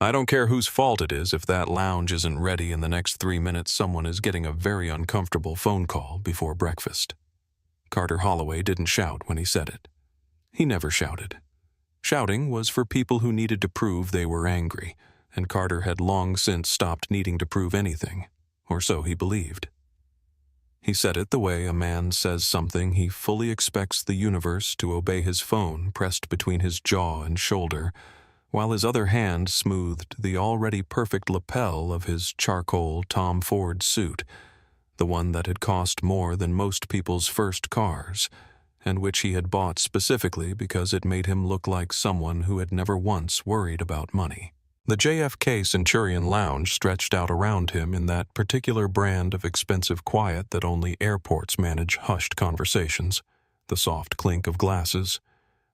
I don't care whose fault it is if that lounge isn't ready in the next 3 minutes. Someone is getting a very uncomfortable phone call before breakfast. Carter Holloway didn't shout when he said it. He never shouted. Shouting was for people who needed to prove they were angry, and Carter had long since stopped needing to prove anything, or so he believed. He said it the way a man says something he fully expects the universe to obey, his phone pressed between his jaw and shoulder, while his other hand smoothed the already perfect lapel of his charcoal Tom Ford suit, the one that had cost more than most people's first cars, and which he had bought specifically because it made him look like someone who had never once worried about money. The JFK Centurion Lounge stretched out around him in that particular brand of expensive quiet that only airports manage: hushed conversations, the soft clink of glasses,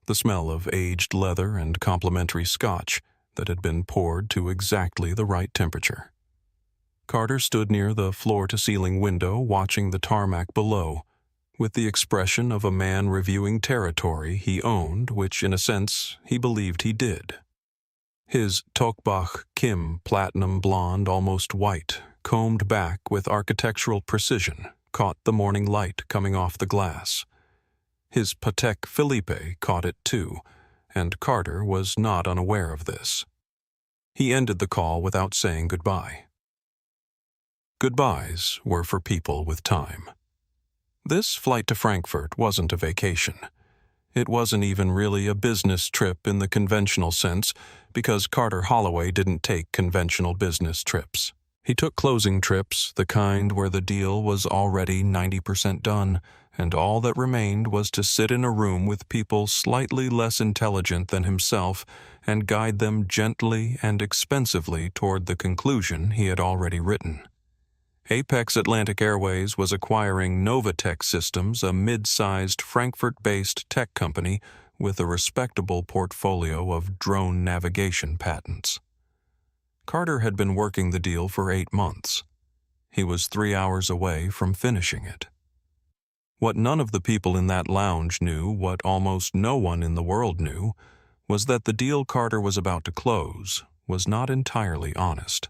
the smell of aged leather and complimentary scotch that had been poured to exactly the right temperature. Carter stood near the floor-to-ceiling window watching the tarmac below, with the expression of a man reviewing territory he owned, which in a sense he believed he did. His Tokbach Kim platinum blonde, almost white, combed back with architectural precision, caught the morning light coming off the glass. His Patek Philippe caught it too, and Carter was not unaware of this. He ended the call without saying goodbye. Goodbyes were for people with time. This flight to Frankfurt wasn't a vacation. It wasn't even really a business trip in the conventional sense, because Carter Holloway didn't take conventional business trips. He took closing trips, the kind where the deal was already 90% done, and all that remained was to sit in a room with people slightly less intelligent than himself and guide them gently and expensively toward the conclusion he had already written. Apex Atlantic Airways was acquiring Novatech Systems, a mid-sized Frankfurt-based tech company with a respectable portfolio of drone navigation patents. Carter had been working the deal for 8 months. He was 3 hours away from finishing it. What none of the people in that lounge knew, what almost no one in the world knew, was that the deal Carter was about to close was not entirely honest.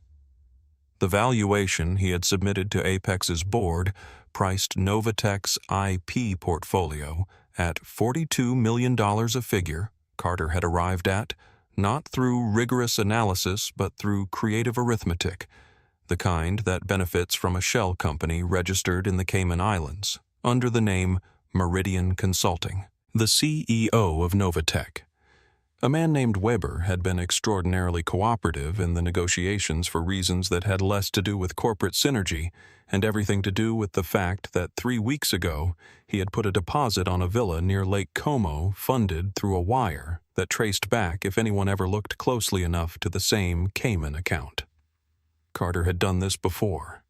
The valuation he had submitted to Apex's board priced Novatech's IP portfolio at $42 million, a figure Carter had arrived at, not through rigorous analysis but through creative arithmetic, the kind that benefits from a shell company registered in the Cayman Islands under the name Meridian Consulting. The CEO of Novatech, a man named Weber, had been extraordinarily cooperative in the negotiations for reasons that had less to do with corporate synergy and everything to do with the fact that 3 weeks ago he had put a deposit on a villa near Lake Como funded through a wire that traced back, if anyone ever looked closely enough, to the same Cayman account. Carter had done this before.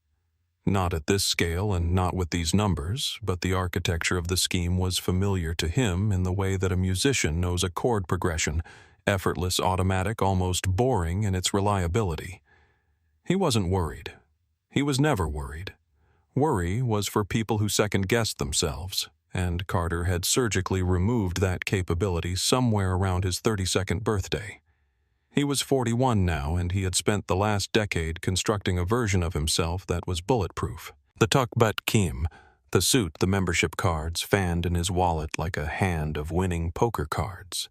Not at this scale and not with these numbers, but the architecture of the scheme was familiar to him in the way that a musician knows a chord progression, effortless, automatic, almost boring in its reliability. He wasn't worried. He was never worried. Worry was for people who second-guessed themselves, and Carter had surgically removed that capability somewhere around his 32nd birthday. He was 41 now, and he had spent the last decade constructing a version of himself that was bulletproof. The Tukbat Kim, the suit, the membership cards fanned in his wallet like a hand of winning poker cards.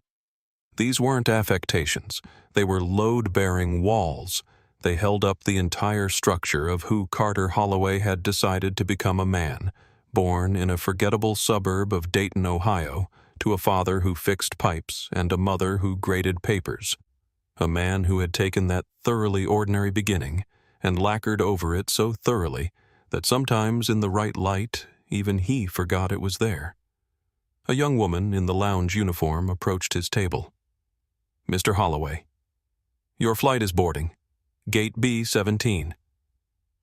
These weren't affectations. They were load-bearing walls. They held up the entire structure of who Carter Holloway had decided to become: a man, born in a forgettable suburb of Dayton, Ohio, to a father who fixed pipes and a mother who graded papers. A man who had taken that thoroughly ordinary beginning and lacquered over it so thoroughly that sometimes in the right light even he forgot it was there. A young woman in the lounge uniform approached his table. "Mr. Holloway, your flight is boarding. Gate B-17.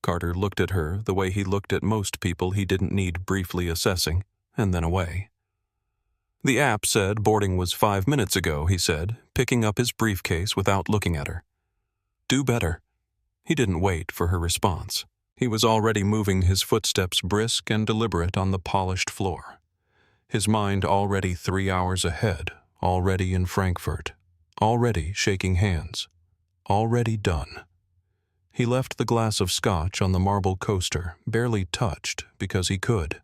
Carter looked at her the way he looked at most people he didn't need briefly assessing, and then away. "The app said boarding was 5 minutes ago," he said, picking up his briefcase without looking at her. "Do better." He didn't wait for her response. He was already moving his footsteps brisk and deliberate on the polished floor. His mind already 3 hours ahead, already in Frankfurt, already shaking hands, already done. He left the glass of scotch on the marble coaster, barely touched, because he could.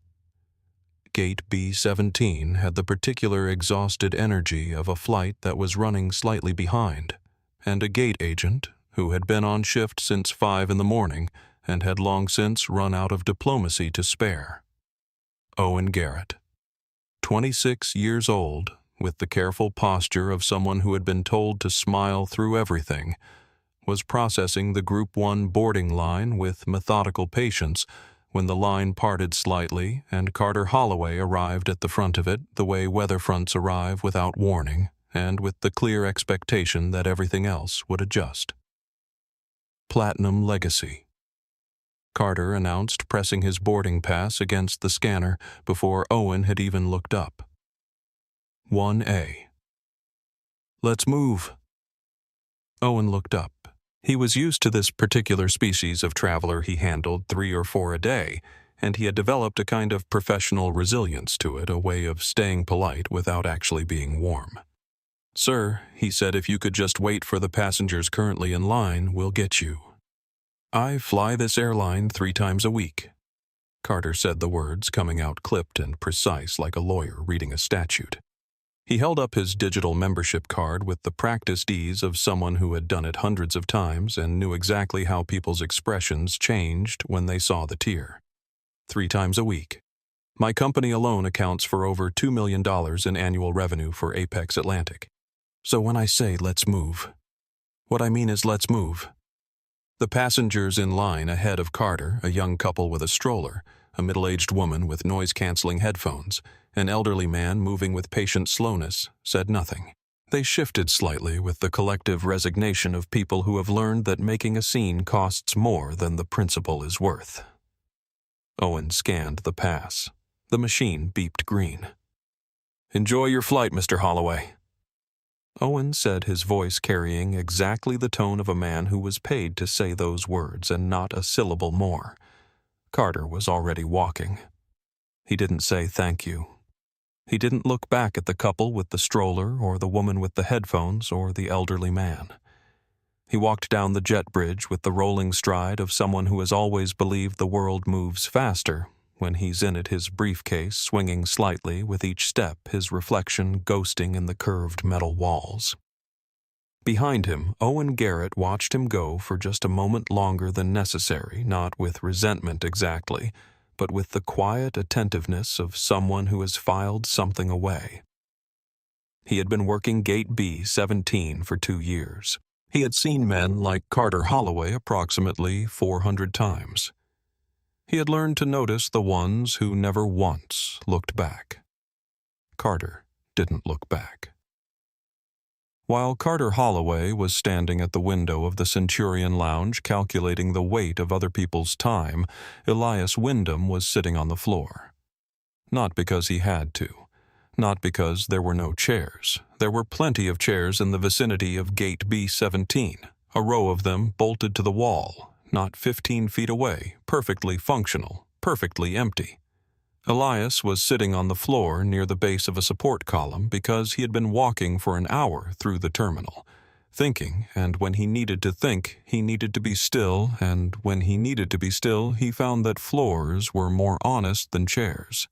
Gate B-17 had the particular exhausted energy of a flight that was running slightly behind, and a gate agent, who had been on shift since 5 in the morning and had long since run out of diplomacy to spare. Owen Garrett, 26 years old, with the careful posture of someone who had been told to smile through everything, was processing the Group 1 boarding line with methodical patience when the line parted slightly and Carter Holloway arrived at the front of it the way weather fronts arrive without warning and with the clear expectation that everything else would adjust. Platinum Legacy. Carter announced, pressing his boarding pass against the scanner before Owen had even looked up. 1A. Let's move. Owen looked up. He was used to this particular species of traveler he handled 3 or 4 a day, and he had developed a kind of professional resilience to it, a way of staying polite without actually being warm. Sir, he said, if you could just wait for the passengers currently in line, we'll get you. I fly this airline 3 times a week. Carter said the words, coming out clipped and precise like a lawyer reading a statute. He held up his digital membership card with the practiced ease of someone who had done it hundreds of times and knew exactly how people's expressions changed when they saw the tier. 3 times a week. My company alone accounts for over $2 million in annual revenue for Apex Atlantic. So when I say let's move, what I mean is let's move. The passengers in line ahead of Carter, a young couple with a stroller, a middle-aged woman with noise-canceling headphones, an elderly man moving with patient slowness, said nothing. They shifted slightly with the collective resignation of people who have learned that making a scene costs more than the principle is worth. Owen scanned the pass. The machine beeped green. Enjoy your flight, Mr. Holloway. Owen said, his voice carrying exactly the tone of a man who was paid to say those words and not a syllable more. Carter was already walking. He didn't say thank you. He didn't look back at the couple with the stroller or the woman with the headphones or the elderly man. He walked down the jet bridge with the rolling stride of someone who has always believed the world moves faster when he's in it, his briefcase swinging slightly with each step, his reflection ghosting in the curved metal walls. Behind him, Owen Garrett watched him go for just a moment longer than necessary, not with resentment exactly, but with the quiet attentiveness of someone who has filed something away. He had been working Gate B-17 for 2 years. He had seen men like Carter Holloway approximately 400 times. He had learned to notice the ones who never once looked back. Carter didn't look back. While Carter Holloway was standing at the window of the Centurion Lounge calculating the weight of other people's time, Elias Wyndham was sitting on the floor. Not because he had to. Not because there were no chairs. There were plenty of chairs in the vicinity of Gate B-17, a row of them bolted to the wall, not 15 feet away, perfectly functional, perfectly empty. Elias was sitting on the floor near the base of a support column because he had been walking for an hour through the terminal, thinking, and when he needed to think, he needed to be still, and when he needed to be still, he found that floors were more honest than chairs.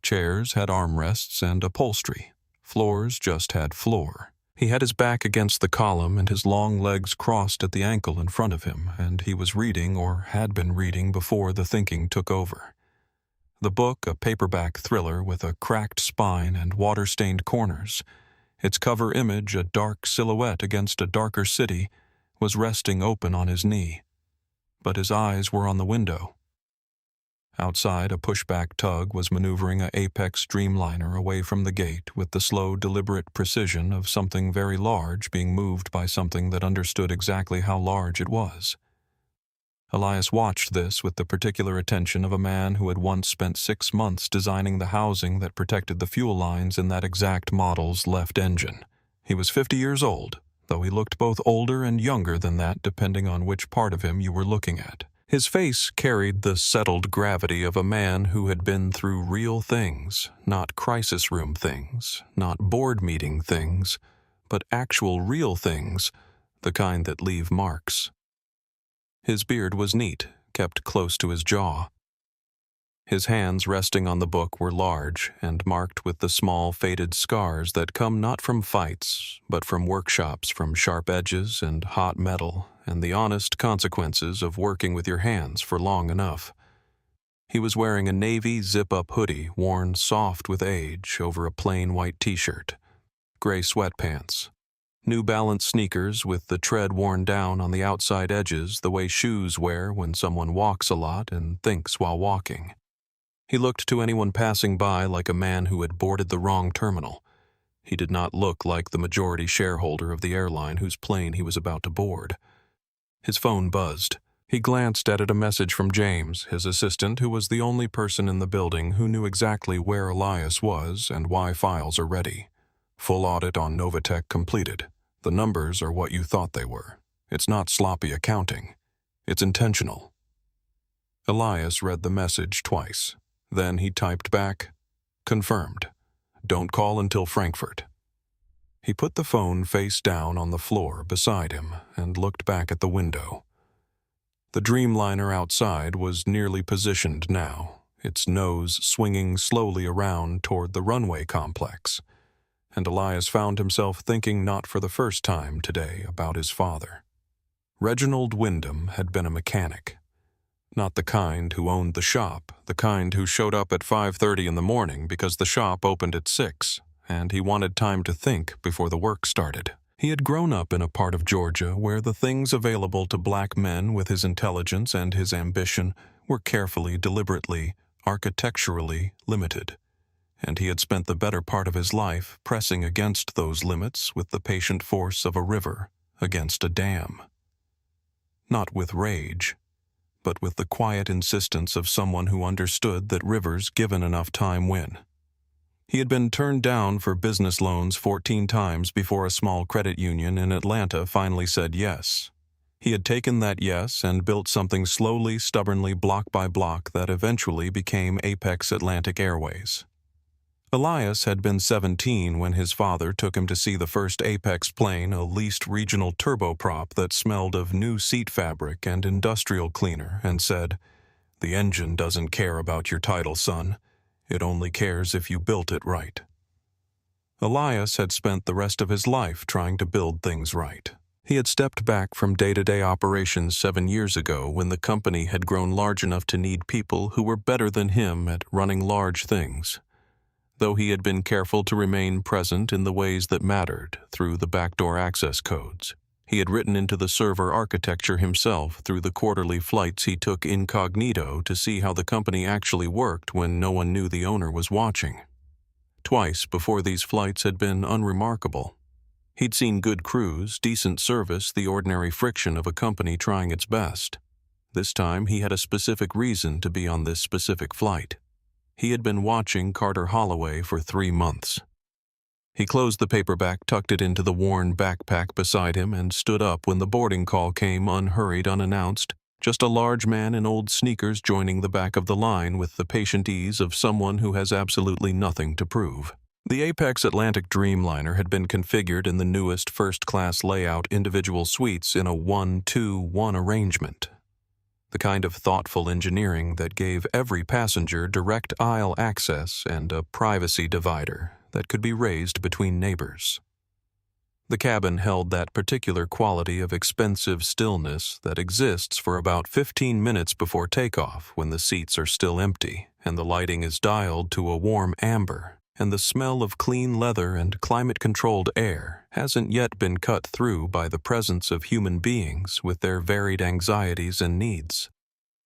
Chairs had armrests and upholstery. Floors just had floor. He had his back against the column and his long legs crossed at the ankle in front of him, and he was reading or had been reading before the thinking took over. The book, a paperback thriller with a cracked spine and water-stained corners, its cover image a dark silhouette against a darker city, was resting open on his knee. But his eyes were on the window. Outside, a pushback tug was maneuvering a Apex Dreamliner away from the gate with the slow, deliberate precision of something very large being moved by something that understood exactly how large it was. Elias watched this with the particular attention of a man who had once spent 6 months designing the housing that protected the fuel lines in that exact model's left engine. He was 50 years old, though he looked both older and younger than that depending on which part of him you were looking at. His face carried the settled gravity of a man who had been through real things, not crisis room things, not board meeting things, but actual real things, the kind that leave marks. His beard was neat, kept close to his jaw. His hands resting on the book were large and marked with the small faded scars that come not from fights, but from workshops, from sharp edges and hot metal, and the honest consequences of working with your hands for long enough. He was wearing a navy zip-up hoodie worn soft with age over a plain white t-shirt, gray sweatpants, New Balance sneakers with the tread worn down on the outside edges the way shoes wear when someone walks a lot and thinks while walking. He looked to anyone passing by like a man who had boarded the wrong terminal. He did not look like the majority shareholder of the airline whose plane he was about to board. His phone buzzed. He glanced at it, a message from James, his assistant, who was the only person in the building who knew exactly where Elias was and why files are ready. Full audit on Novatech completed. The numbers are what you thought they were. It's not sloppy accounting. It's intentional. Elias read the message twice. Then he typed back, "Confirmed. Don't call until Frankfurt." He put the phone face down on the floor beside him and looked back at the window. The Dreamliner outside was nearly positioned now, its nose swinging slowly around toward the runway complex, and Elias found himself thinking not for the first time today about his father. Reginald Wyndham had been a mechanic. Not the kind who owned the shop, the kind who showed up at 5:30 in the morning because the shop opened at 6, and he wanted time to think before the work started. He had grown up in a part of Georgia where the things available to black men with his intelligence and his ambition were carefully, deliberately, architecturally limited, and he had spent the better part of his life pressing against those limits with the patient force of a river against a dam. Not with rage, but with the quiet insistence of someone who understood that rivers given enough time win. He had been turned down for business loans 14 times before a small credit union in Atlanta finally said yes. He had taken that yes and built something slowly, stubbornly, block by block that eventually became Apex Atlantic Airways. Elias had been 17 when his father took him to see the first Apex plane, a leased regional turboprop that smelled of new seat fabric and industrial cleaner, and said, "The engine doesn't care about your title, son. It only cares if you built it right." Elias had spent the rest of his life trying to build things right. He had stepped back from day-to-day operations 7 years ago when the company had grown large enough to need people who were better than him at running large things. Though he had been careful to remain present in the ways that mattered through the backdoor access codes. He had written into the server architecture himself through the quarterly flights he took incognito to see how the company actually worked when no one knew the owner was watching. Twice before these flights had been unremarkable. He'd seen good crews, decent service, the ordinary friction of a company trying its best. This time he had a specific reason to be on this specific flight. He had been watching Carter Holloway for 3 months. He closed the paperback, tucked it into the worn backpack beside him, and stood up when the boarding call came unhurried, unannounced, just a large man in old sneakers joining the back of the line with the patient ease of someone who has absolutely nothing to prove. The Apex Atlantic Dreamliner had been configured in the newest first-class layout individual suites in a 1-2-1 arrangement. The kind of thoughtful engineering that gave every passenger direct aisle access and a privacy divider that could be raised between neighbors. The cabin held that particular quality of expensive stillness that exists for about 15 minutes before takeoff when the seats are still empty and the lighting is dialed to a warm amber, and the smell of clean leather and climate-controlled air hasn't yet been cut through by the presence of human beings with their varied anxieties and needs.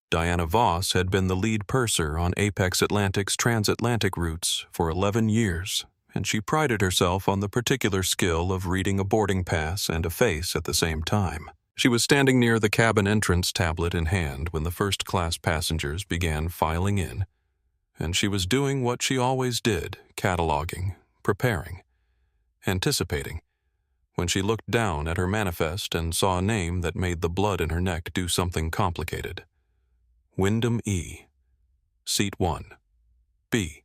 Diana Voss had been the lead purser on Apex Atlantic's transatlantic routes for 11 years, and she prided herself on the particular skill of reading a boarding pass and a face at the same time. She was standing near the cabin entrance, tablet in hand, when the first-class passengers began filing in, and she was doing what she always did, cataloging, preparing, anticipating, when she looked down at her manifest and saw a name that made the blood in her neck do something complicated. Wyndham E. Seat 1. B.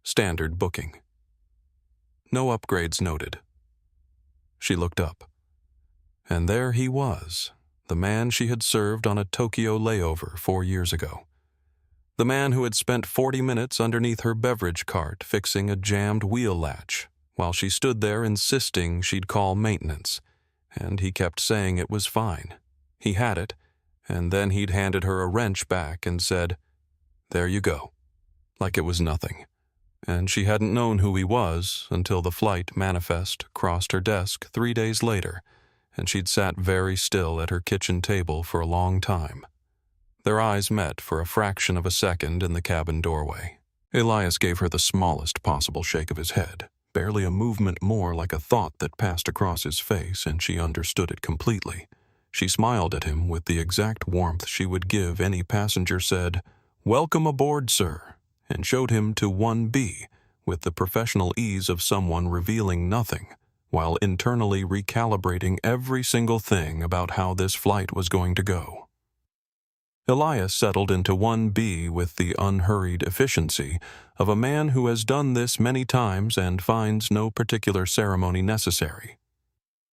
Standard booking. No upgrades noted. She looked up. And there he was, the man she had served on a Tokyo layover 4 years ago. The man who had spent 40 minutes underneath her beverage cart fixing a jammed wheel latch, while she stood there insisting she'd call maintenance, and he kept saying it was fine. He had it, and then he'd handed her a wrench back and said, "There you go," like it was nothing. And she hadn't known who he was until the flight manifest crossed her desk 3 days later, and she'd sat very still at her kitchen table for a long time. Their eyes met for a fraction of a second in the cabin doorway. Elias gave her the smallest possible shake of his head, barely a movement more, like a thought that passed across his face, and she understood it completely. She smiled at him with the exact warmth she would give any passenger said, "Welcome aboard, sir," and showed him to 1B with the professional ease of someone revealing nothing, while internally recalibrating every single thing about how this flight was going to go. Elias settled into 1B with the unhurried efficiency of a man who has done this many times and finds no particular ceremony necessary.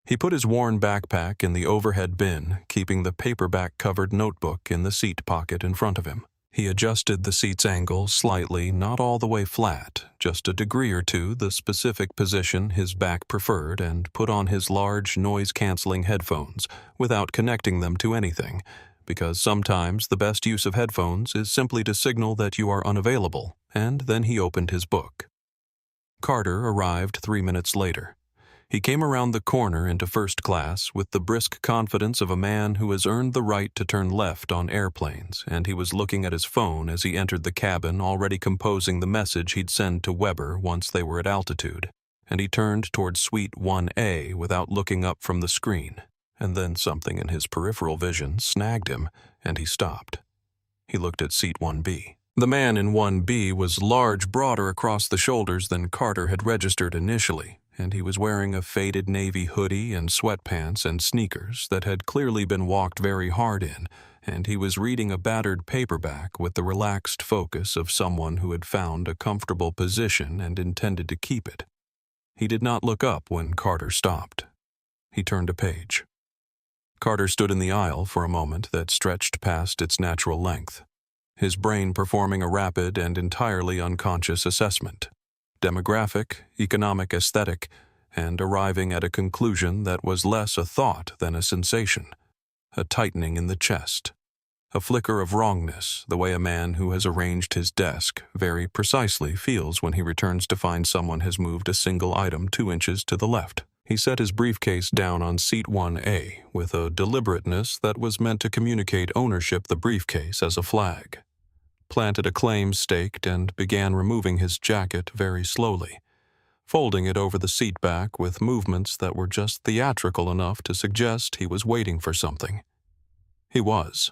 He put his worn backpack in the overhead bin, keeping the paperback-covered notebook in the seat pocket in front of him. He adjusted the seat's angle slightly, not all the way flat, just a degree or two the specific position his back preferred, and put on his large noise-canceling headphones without connecting them to anything, because sometimes the best use of headphones is simply to signal that you are unavailable, and then he opened his book. Carter arrived 3 minutes later. He came around the corner into first class with the brisk confidence of a man who has earned the right to turn left on airplanes, and he was looking at his phone as he entered the cabin, already composing the message he'd send to Weber once they were at altitude, and he turned toward Suite 1A without looking up from the screen. And then something in his peripheral vision snagged him, and he stopped. He looked at Seat 1B. The man in 1B was large, broader across the shoulders than Carter had registered initially, and he was wearing a faded navy hoodie and sweatpants and sneakers that had clearly been walked very hard in, and he was reading a battered paperback with the relaxed focus of someone who had found a comfortable position and intended to keep it. He did not look up when Carter stopped. He turned a page. Carter stood in the aisle for a moment that stretched past its natural length, his brain performing a rapid and entirely unconscious assessment, demographic, economic, aesthetic, and arriving at a conclusion that was less a thought than a sensation, a tightening in the chest, a flicker of wrongness, the way a man who has arranged his desk very precisely feels when he returns to find someone has moved a single item 2 inches to the left. He set his briefcase down on Seat 1A with a deliberateness that was meant to communicate ownership the briefcase as a flag, planted a claim staked, and began removing his jacket very slowly, folding it over the seat back with movements that were just theatrical enough to suggest he was waiting for something. He was.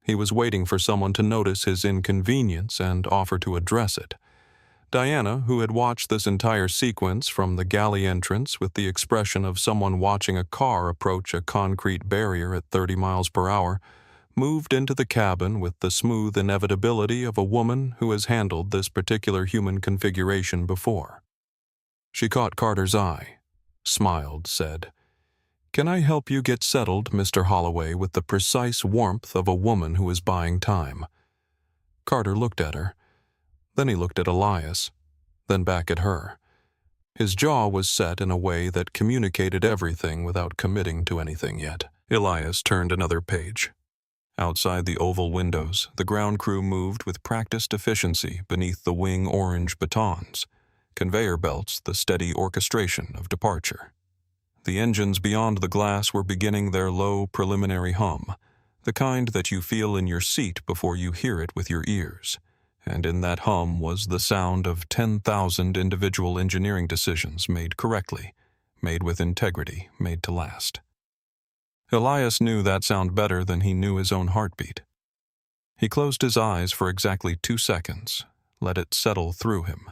He was waiting for someone to notice his inconvenience and offer to address it. Diana, who had watched this entire sequence from the galley entrance with the expression of someone watching a car approach a concrete barrier at 30 miles per hour, moved into the cabin with the smooth inevitability of a woman who has handled this particular human configuration before. She caught Carter's eye, smiled, said, "Can I help you get settled, Mr. Holloway, with the precise warmth of a woman who is buying time?" Carter looked at her. Then he looked at Elias, then back at her. His jaw was set in a way that communicated everything without committing to anything yet. Elias turned another page. Outside the oval windows, the ground crew moved with practiced efficiency beneath the wing orange batons, conveyor belts the steady orchestration of departure. The engines beyond the glass were beginning their low preliminary hum, the kind that you feel in your seat before you hear it with your ears. And in that hum was the sound of 10,000 individual engineering decisions made correctly, made with integrity, made to last. Elias knew that sound better than he knew his own heartbeat. He closed his eyes for exactly 2 seconds, let it settle through him,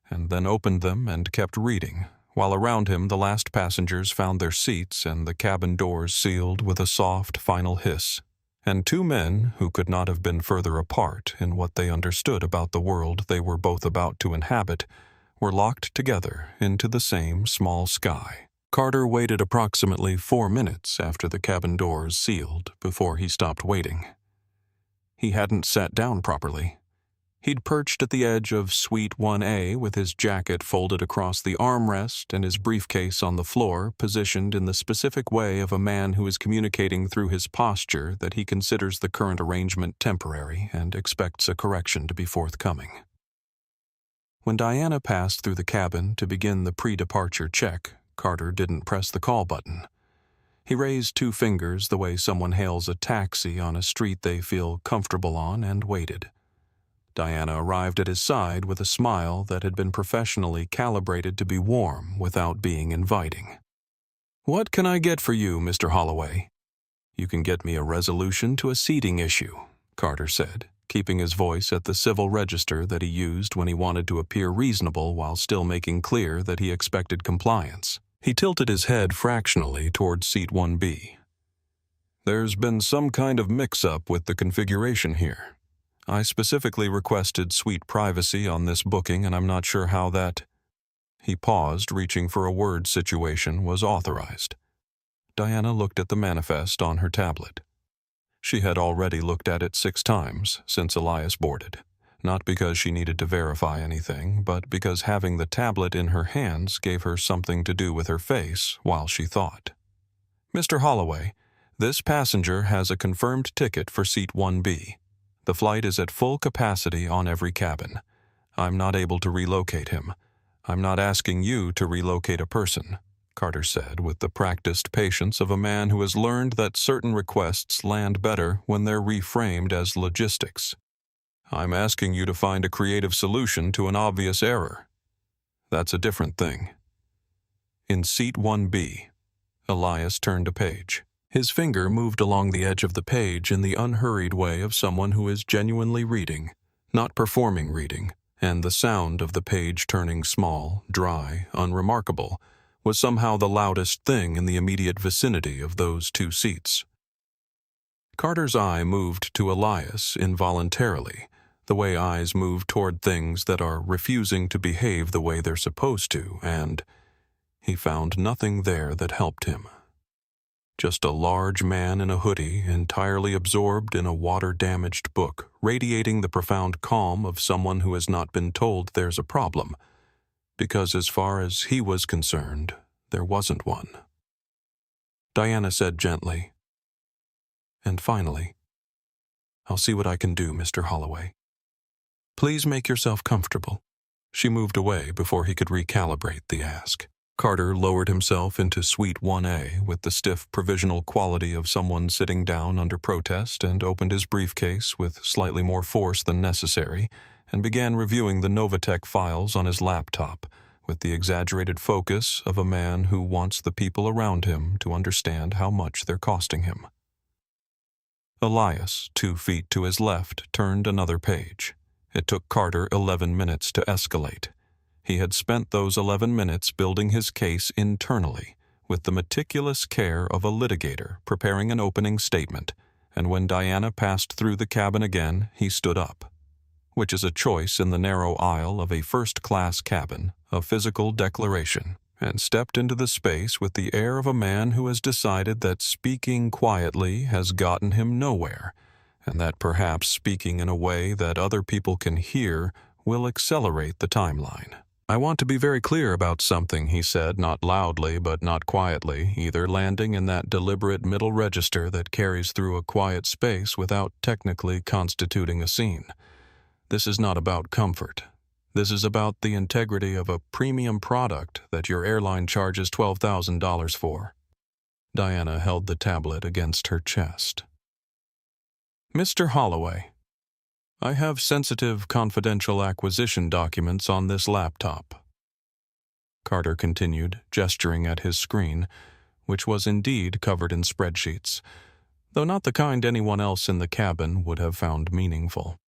and then opened them and kept reading, while around him the last passengers found their seats and the cabin doors sealed with a soft final hiss. And 2 men, who could not have been further apart in what they understood about the world they were both about to inhabit, were locked together into the same small sky. Carter waited approximately 4 minutes after the cabin doors sealed before he stopped waiting. He hadn't sat down properly. He'd perched at the edge of Suite 1A with his jacket folded across the armrest and his briefcase on the floor, positioned in the specific way of a man who is communicating through his posture that he considers the current arrangement temporary and expects a correction to be forthcoming. When Diana passed through the cabin to begin the pre-departure check, Carter didn't press the call button. He raised 2 fingers the way someone hails a taxi on a street they feel comfortable on and waited. Diana arrived at his side with a smile that had been professionally calibrated to be warm without being inviting. "What can I get for you, Mr. Holloway?" "You can get me a resolution to a seating issue," Carter said, keeping his voice at the civil register that he used when he wanted to appear reasonable while still making clear that he expected compliance. He tilted his head fractionally toward Seat 1B. "There's been some kind of mix-up with the configuration here. I specifically requested suite privacy on this booking, and I'm not sure how that—" He paused, reaching for a word situation was authorized. Diana looked at the manifest on her tablet. She had already looked at it 6 times since Elias boarded, not because she needed to verify anything, but because having the tablet in her hands gave her something to do with her face while she thought. "Mr. Holloway, this passenger has a confirmed ticket for Seat 1B. The flight is at full capacity on every cabin. I'm not able to relocate him. I'm not asking you to relocate a person," Carter said with the practiced patience of a man who has learned that certain requests land better when they're reframed as logistics. "I'm asking you to find a creative solution to an obvious error. That's a different thing." In Seat 1B, Elias turned a page. His finger moved along the edge of the page in the unhurried way of someone who is genuinely reading, not performing reading, and the sound of the page turning small, dry, unremarkable, was somehow the loudest thing in the immediate vicinity of those 2 seats. Carter's eye moved to Elias involuntarily, the way eyes move toward things that are refusing to behave the way they're supposed to, and he found nothing there that helped him. Just a large man in a hoodie, entirely absorbed in a water-damaged book, radiating the profound calm of someone who has not been told there's a problem, because as far as he was concerned, there wasn't one. Diana said gently, "And finally, I'll see what I can do, Mr. Holloway. Please make yourself comfortable." She moved away before he could recalibrate the ask. Carter lowered himself into Suite 1A with the stiff provisional quality of someone sitting down under protest and opened his briefcase with slightly more force than necessary and began reviewing the Novatech files on his laptop with the exaggerated focus of a man who wants the people around him to understand how much they're costing him. Elias, 2 feet to his left, turned another page. It took Carter 11 minutes to escalate. He had spent those 11 minutes building his case internally, with the meticulous care of a litigator preparing an opening statement, and when Diana passed through the cabin again, he stood up, which is a choice in the narrow aisle of a first-class cabin, a physical declaration, and stepped into the space with the air of a man who has decided that speaking quietly has gotten him nowhere, and that perhaps speaking in a way that other people can hear will accelerate the timeline. "I want to be very clear about something," he said, not loudly but not quietly, either landing in that deliberate middle register that carries through a quiet space without technically constituting a scene. "This is not about comfort. This is about the integrity of a premium product that your airline charges $12,000 for." Diana held the tablet against her chest. "Mr. Holloway, I have sensitive confidential acquisition documents on this laptop," Carter continued, gesturing at his screen, which was indeed covered in spreadsheets, though not the kind anyone else in the cabin would have found meaningful.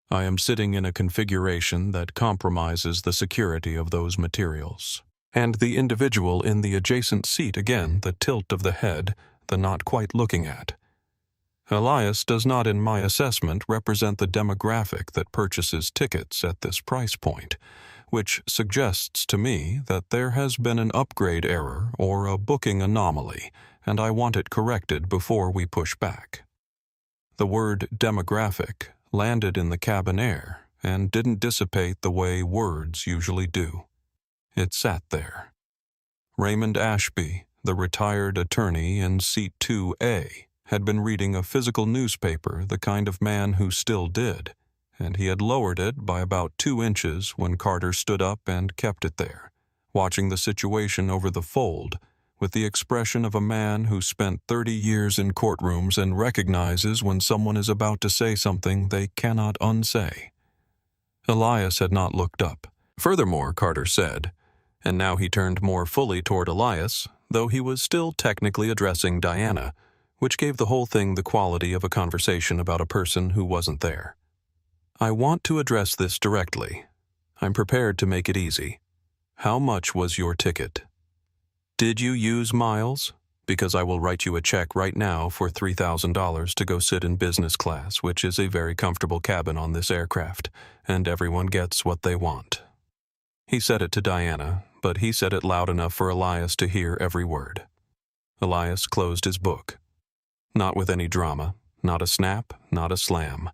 "I am sitting in a configuration that compromises the security of those materials." And the individual in the adjacent seat again, the tilt of the head, the not quite looking at. "Elias does not, in my assessment, represent the demographic that purchases tickets at this price point. which suggests to me that there has been an upgrade error or a booking anomaly, and I want it corrected before we push back. The word demographic landed in the cabin air and didn't dissipate the way words usually do. It sat there. Raymond Ashby, the retired attorney in seat 2A, had been reading a physical newspaper, the kind of man who still did, and he had lowered it by about 2 inches when Carter stood up and kept it there, watching the situation over the fold with the expression of a man who spent 30 years in courtrooms and recognizes when someone is about to say something they cannot unsay. Elias had not looked up. Furthermore, Carter said, and now he turned more fully toward Elias, though he was still technically addressing Diana, which gave the whole thing the quality of a conversation about a person who wasn't there. I want to address this directly. I'm prepared to make it easy. How much was your ticket? Did you use miles? Because I will write you a check right now for $3,000 to go sit in business class, which is a very comfortable cabin on this aircraft, and everyone gets what they want. He said it to Diana, but he said it loud enough for Elias to hear every word. Elias closed his book. Not with any drama, not a snap, not a slam.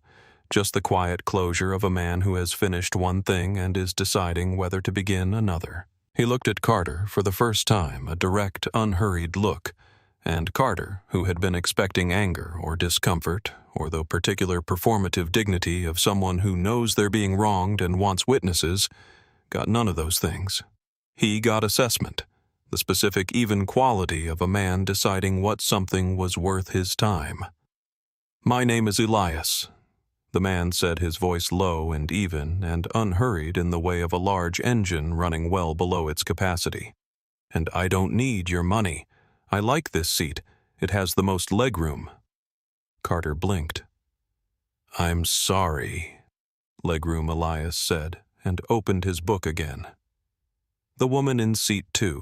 Just the quiet closure of a man who has finished one thing and is deciding whether to begin another. He looked at Carter for the first time, a direct, unhurried look, and Carter, who had been expecting anger or discomfort, or the particular performative dignity of someone who knows they're being wronged and wants witnesses, got none of those things. He got assessment, the specific even quality of a man deciding what something was worth his time. My name is Elias. The man said, his voice low and even and unhurried in the way of a large engine running well below its capacity. And I don't need your money. I like this seat. It has the most legroom. Carter blinked. I'm sorry, legroom Elias said, and opened his book again. The woman in seat 2.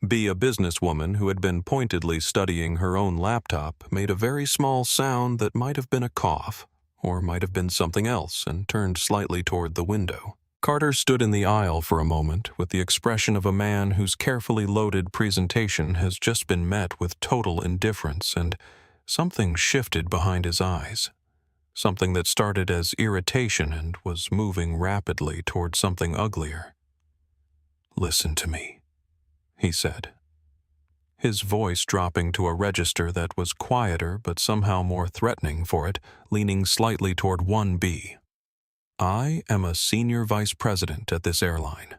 B, a businesswoman who had been pointedly studying her own laptop, made a very small sound that might have been a cough, or might have been something else, and turned slightly toward the window. Carter stood in the aisle for a moment with the expression of a man whose carefully loaded presentation has just been met with total indifference, and something shifted behind his eyes. Something that started as irritation and was moving rapidly toward something uglier. Listen to me, he said, his voice dropping to a register that was quieter but somehow more threatening for it, leaning slightly toward 1B. I am a senior vice president at this airline.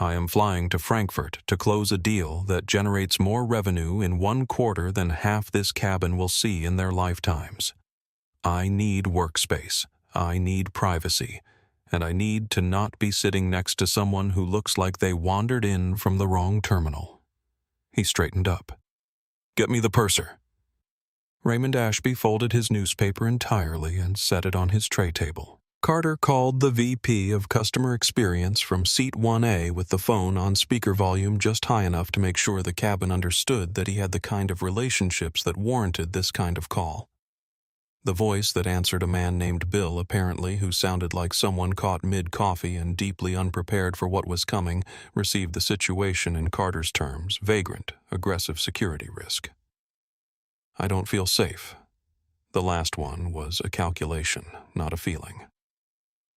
I am flying to Frankfurt to close a deal that generates more revenue in 1 quarter than half this cabin will see in their lifetimes. I need workspace. I need privacy. And I need to not be sitting next to someone who looks like they wandered in from the wrong terminal. He straightened up. Get me the purser. Raymond Ashby folded his newspaper entirely and set it on his tray table. Carter called the VP of Customer Experience from seat 1A with the phone on speaker volume just high enough to make sure the cabin understood that he had the kind of relationships that warranted this kind of call. The voice that answered a man named Bill, apparently, who sounded like someone caught mid-coffee and deeply unprepared for what was coming, received the situation in Carter's terms, vagrant, aggressive security risk. I don't feel safe. The last one was a calculation, not a feeling.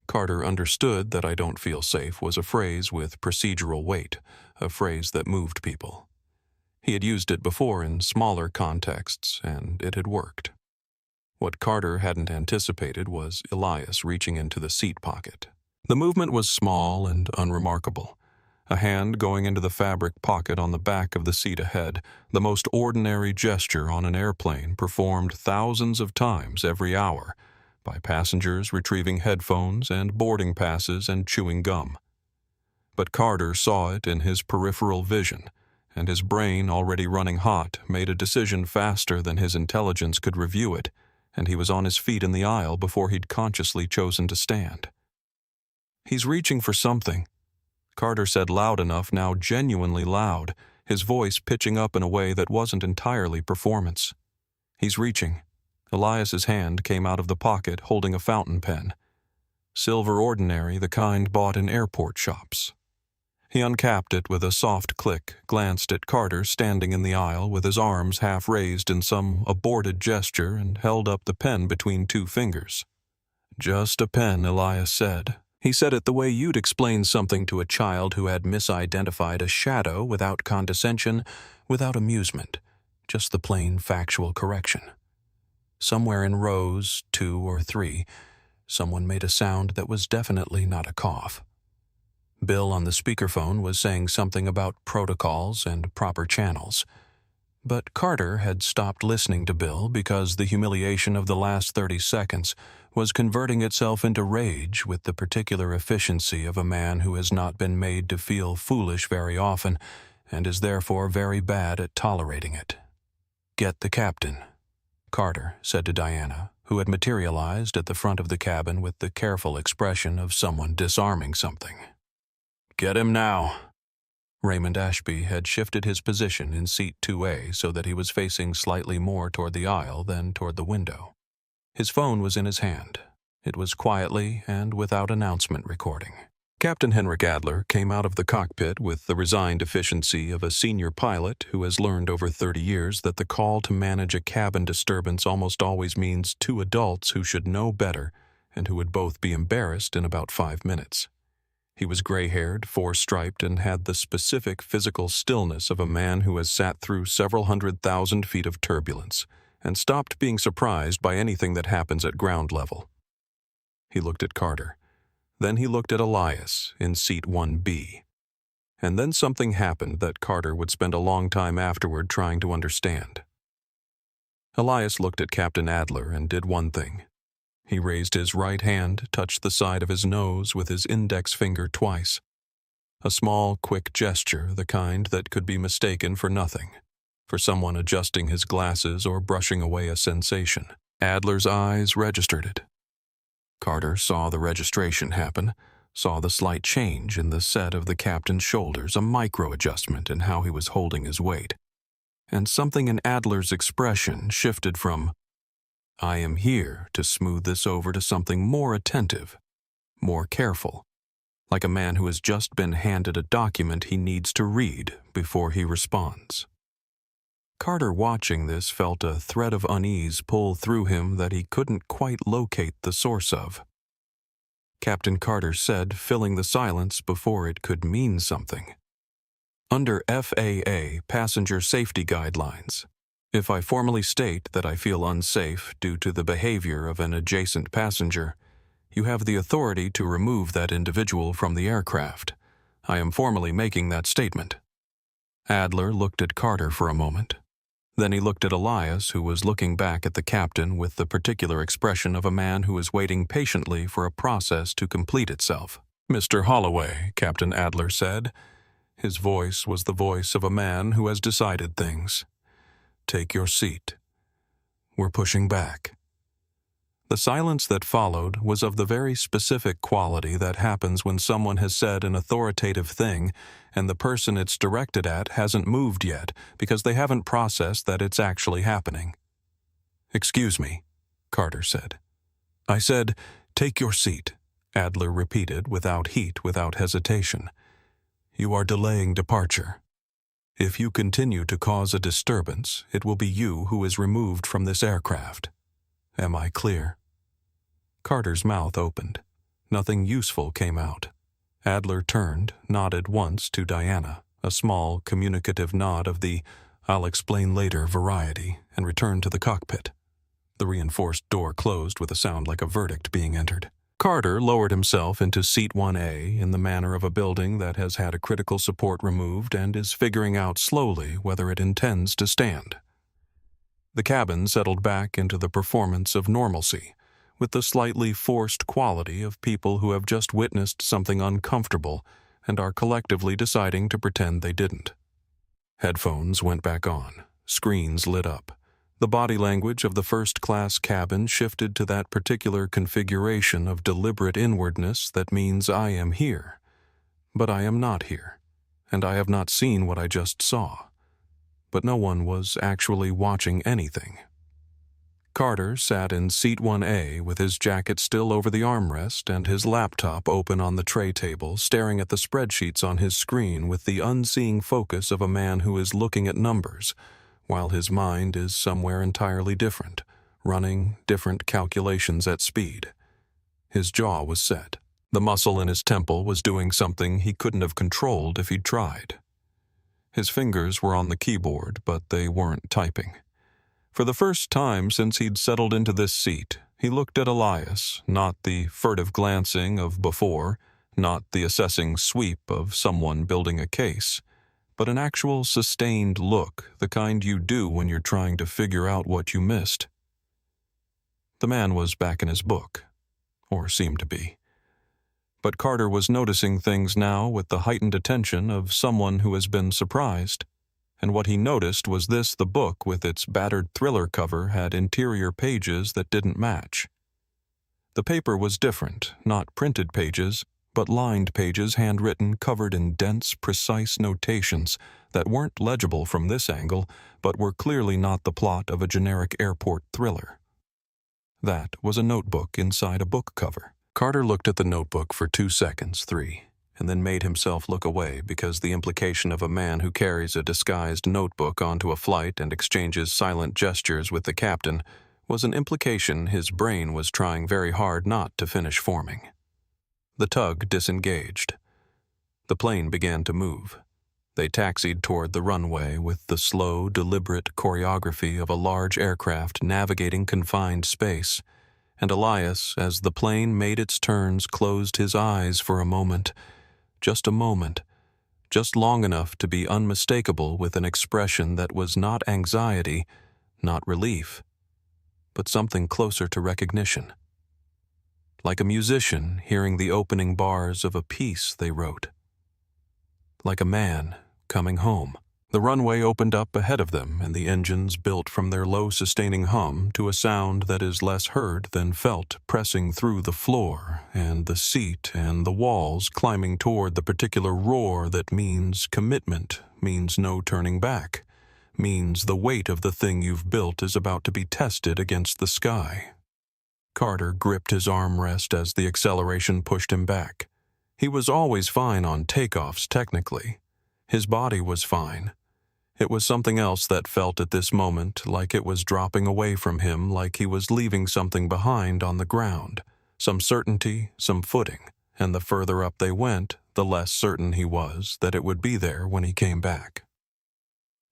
Carter understood that I don't feel safe was a phrase with procedural weight, a phrase that moved people. He had used it before in smaller contexts, and it had worked. What Carter hadn't anticipated was Elias reaching into the seat pocket. The movement was small and unremarkable. A hand going into the fabric pocket on the back of the seat ahead, the most ordinary gesture on an airplane performed thousands of times every hour by passengers retrieving headphones and boarding passes and chewing gum. But Carter saw it in his peripheral vision, and his brain, already running hot, made a decision faster than his intelligence could review it, and he was on his feet in the aisle before he'd consciously chosen to stand. He's reaching for something, Carter said loud enough, now genuinely loud, his voice pitching up in a way that wasn't entirely performance. He's reaching. Elias's hand came out of the pocket holding a fountain pen. Silver ordinary, the kind bought in airport shops. He uncapped it with a soft click, glanced at Carter standing in the aisle with his arms half raised in some aborted gesture, and held up the pen between two fingers. "Just a pen," Elias said. He said it the way you'd explain something to a child who had misidentified a shadow, without condescension, without amusement, just the plain factual correction. Somewhere in rows 2 or 3, someone made a sound that was definitely not a cough. Bill on the speakerphone was saying something about protocols and proper channels. But Carter had stopped listening to Bill because the humiliation of the last 30 seconds was converting itself into rage with the particular efficiency of a man who has not been made to feel foolish very often and is therefore very bad at tolerating it. "Get the captain," Carter said to Diana, who had materialized at the front of the cabin with the careful expression of someone disarming something. "Get him now." Raymond Ashby had shifted his position in seat 2A so that he was facing slightly more toward the aisle than toward the window. His phone was in his hand. It was quietly and without announcement recording. Captain Henrik Adler came out of the cockpit with the resigned efficiency of a senior pilot who has learned over 30 years that the call to manage a cabin disturbance almost always means 2 adults who should know better and who would both be embarrassed in about 5 minutes. He was gray-haired, 4-striped, and had the specific physical stillness of a man who has sat through several 100,000 feet of turbulence and stopped being surprised by anything that happens at ground level. He looked at Carter. Then he looked at Elias in seat 1B. And then something happened that Carter would spend a long time afterward trying to understand. Elias looked at Captain Adler and did one thing. He raised his right hand, touched the side of his nose with his index finger twice. A small, quick gesture, the kind that could be mistaken for nothing, for someone adjusting his glasses or brushing away a sensation. Adler's eyes registered it. Carter saw the registration happen, saw the slight change in the set of the captain's shoulders, a micro-adjustment in how he was holding his weight. And something in Adler's expression shifted from, "I am here," to smooth this over to something more attentive, more careful, like a man who has just been handed a document he needs to read before he responds. Carter, watching this, felt a thread of unease pull through him that he couldn't quite locate the source of. Captain Carter said, filling the silence before it could mean something. "Under FAA passenger safety guidelines, if I formally state that I feel unsafe due to the behavior of an adjacent passenger, you have the authority to remove that individual from the aircraft. I am formally making that statement." Adler looked at Carter for a moment. Then he looked at Elias, who was looking back at the captain with the particular expression of a man who is waiting patiently for a process to complete itself. "Mr. Holloway," Captain Adler said. His voice was the voice of a man who has decided things. "Take your seat. We're pushing back." The silence that followed was of the very specific quality that happens when someone has said an authoritative thing and the person it's directed at hasn't moved yet because they haven't processed that it's actually happening. "Excuse me," Carter said. "I said, take your seat," Adler repeated without heat, without hesitation. "You are delaying departure. If you continue to cause a disturbance, it will be you who is removed from this aircraft. Am I clear?" Carter's mouth opened. Nothing useful came out. Adler turned, nodded once to Diana, a small, communicative nod of the "I'll explain later" variety, and returned to the cockpit. The reinforced door closed with a sound like a verdict being entered. Carter lowered himself into seat 1A in the manner of a building that has had a critical support removed and is figuring out slowly whether it intends to stand. The cabin settled back into the performance of normalcy, with the slightly forced quality of people who have just witnessed something uncomfortable and are collectively deciding to pretend they didn't. Headphones went back on. Screens lit up. The body language of the first-class cabin shifted to that particular configuration of deliberate inwardness that means I am here, but I am not here, and I have not seen what I just saw. But no one was actually watching anything. Carter sat in seat 1A with his jacket still over the armrest and his laptop open on the tray table, staring at the spreadsheets on his screen with the unseeing focus of a man who is looking at numbers, while his mind is somewhere entirely different, running different calculations at speed. His jaw was set. The muscle in his temple was doing something he couldn't have controlled if he'd tried. His fingers were on the keyboard, but they weren't typing. For the first time since he'd settled into this seat, he looked at Elias, not the furtive glancing of before, not the assessing sweep of someone building a case, but an actual sustained look, the kind you do when you're trying to figure out what you missed. The man was back in his book, or seemed to be. But Carter was noticing things now with the heightened attention of someone who has been surprised. And what he noticed was the book with its battered thriller cover had interior pages that didn't match. The paper was different, not printed pages, but lined pages handwritten covered in dense, precise notations that weren't legible from this angle, but were clearly not the plot of a generic airport thriller. That was a notebook inside a book cover. Carter looked at the notebook for 2 seconds, 3, and then made himself look away because the implication of a man who carries a disguised notebook onto a flight and exchanges silent gestures with the captain was an implication his brain was trying very hard not to finish forming. The tug disengaged. The plane began to move. They taxied toward the runway with the slow, deliberate choreography of a large aircraft navigating confined space, and Elias, as the plane made its turns, closed his eyes for a moment. Just a moment, just long enough to be unmistakable with an expression that was not anxiety, not relief, but something closer to recognition. Like a musician hearing the opening bars of a piece they wrote. Like a man coming home. The runway opened up ahead of them, and the engines built from their low sustaining hum to a sound that is less heard than felt, pressing through the floor and the seat and the walls, climbing toward the particular roar that means commitment, means no turning back, means the weight of the thing you've built is about to be tested against the sky. Carter gripped his armrest as the acceleration pushed him back. He was always fine on takeoffs, technically. His body was fine. It was something else that felt at this moment like it was dropping away from him, like he was leaving something behind on the ground, some certainty, some footing, and the further up they went, the less certain he was that it would be there when he came back.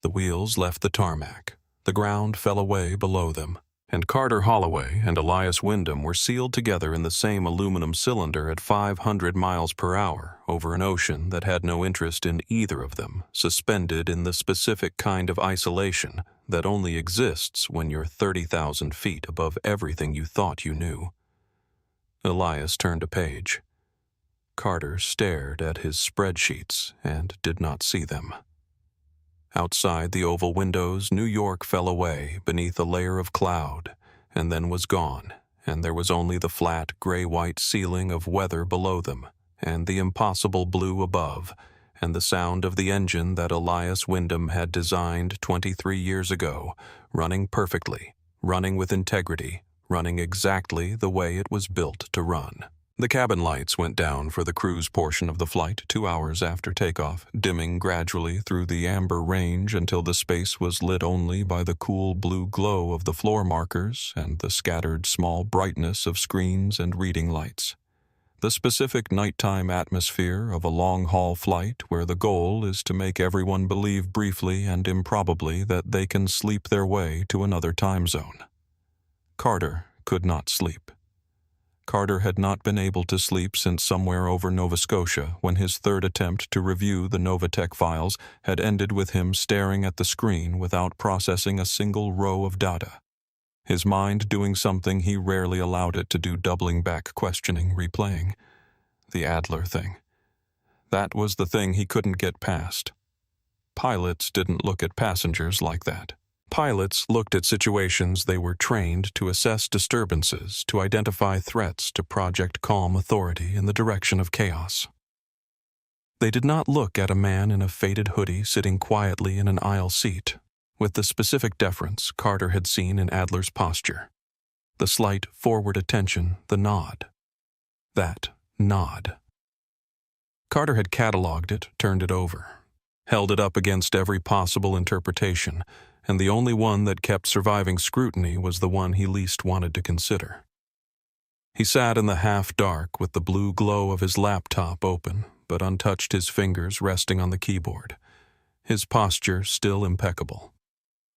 The wheels left the tarmac. The ground fell away below them, and Carter Holloway and Elias Wyndham were sealed together in the same aluminum cylinder at 500 miles per hour over an ocean that had no interest in either of them, suspended in the specific kind of isolation that only exists when you're 30,000 feet above everything you thought you knew. Elias turned a page. Carter stared at his spreadsheets and did not see them. Outside the oval windows, New York fell away beneath a layer of cloud, and then was gone, and there was only the flat, gray-white ceiling of weather below them, and the impossible blue above, and the sound of the engine that Elias Wyndham had designed 23 years ago, running perfectly, running with integrity, running exactly the way it was built to run. The cabin lights went down for the cruise portion of the flight 2 hours after takeoff, dimming gradually through the amber range until the space was lit only by the cool blue glow of the floor markers and the scattered small brightness of screens and reading lights. The specific nighttime atmosphere of a long-haul flight where the goal is to make everyone believe briefly and improbably that they can sleep their way to another time zone. Carter could not sleep. Carter had not been able to sleep since somewhere over Nova Scotia when his third attempt to review the Novatech files had ended with him staring at the screen without processing a single row of data. His mind doing something he rarely allowed it to do, doubling back, questioning, replaying. The Adler thing. That was the thing he couldn't get past. Pilots didn't look at passengers like that. Pilots looked at situations they were trained to assess disturbances, to identify threats, to project calm authority in the direction of chaos. They did not look at a man in a faded hoodie sitting quietly in an aisle seat, with the specific deference Carter had seen in Adler's posture. The slight forward attention, the nod. That nod. Carter had catalogued it, turned it over, held it up against every possible interpretation, and the only one that kept surviving scrutiny was the one he least wanted to consider. He sat in the half-dark with the blue glow of his laptop open, but untouched, his fingers resting on the keyboard, his posture still impeccable.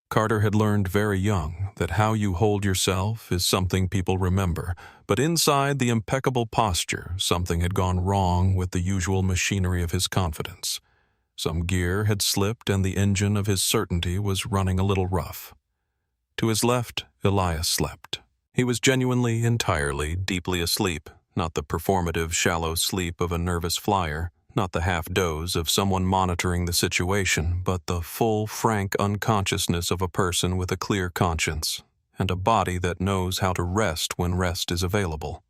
Carter had learned very young that how you hold yourself is something people remember, but inside the impeccable posture, something had gone wrong with the usual machinery of his confidence. Some gear had slipped and the engine of his certainty was running a little rough. To his left, Elias slept. He was genuinely, entirely, deeply asleep, not the performative, shallow sleep of a nervous flyer, not the half-doze of someone monitoring the situation, but the full, frank unconsciousness of a person with a clear conscience, and a body that knows how to rest when rest is available.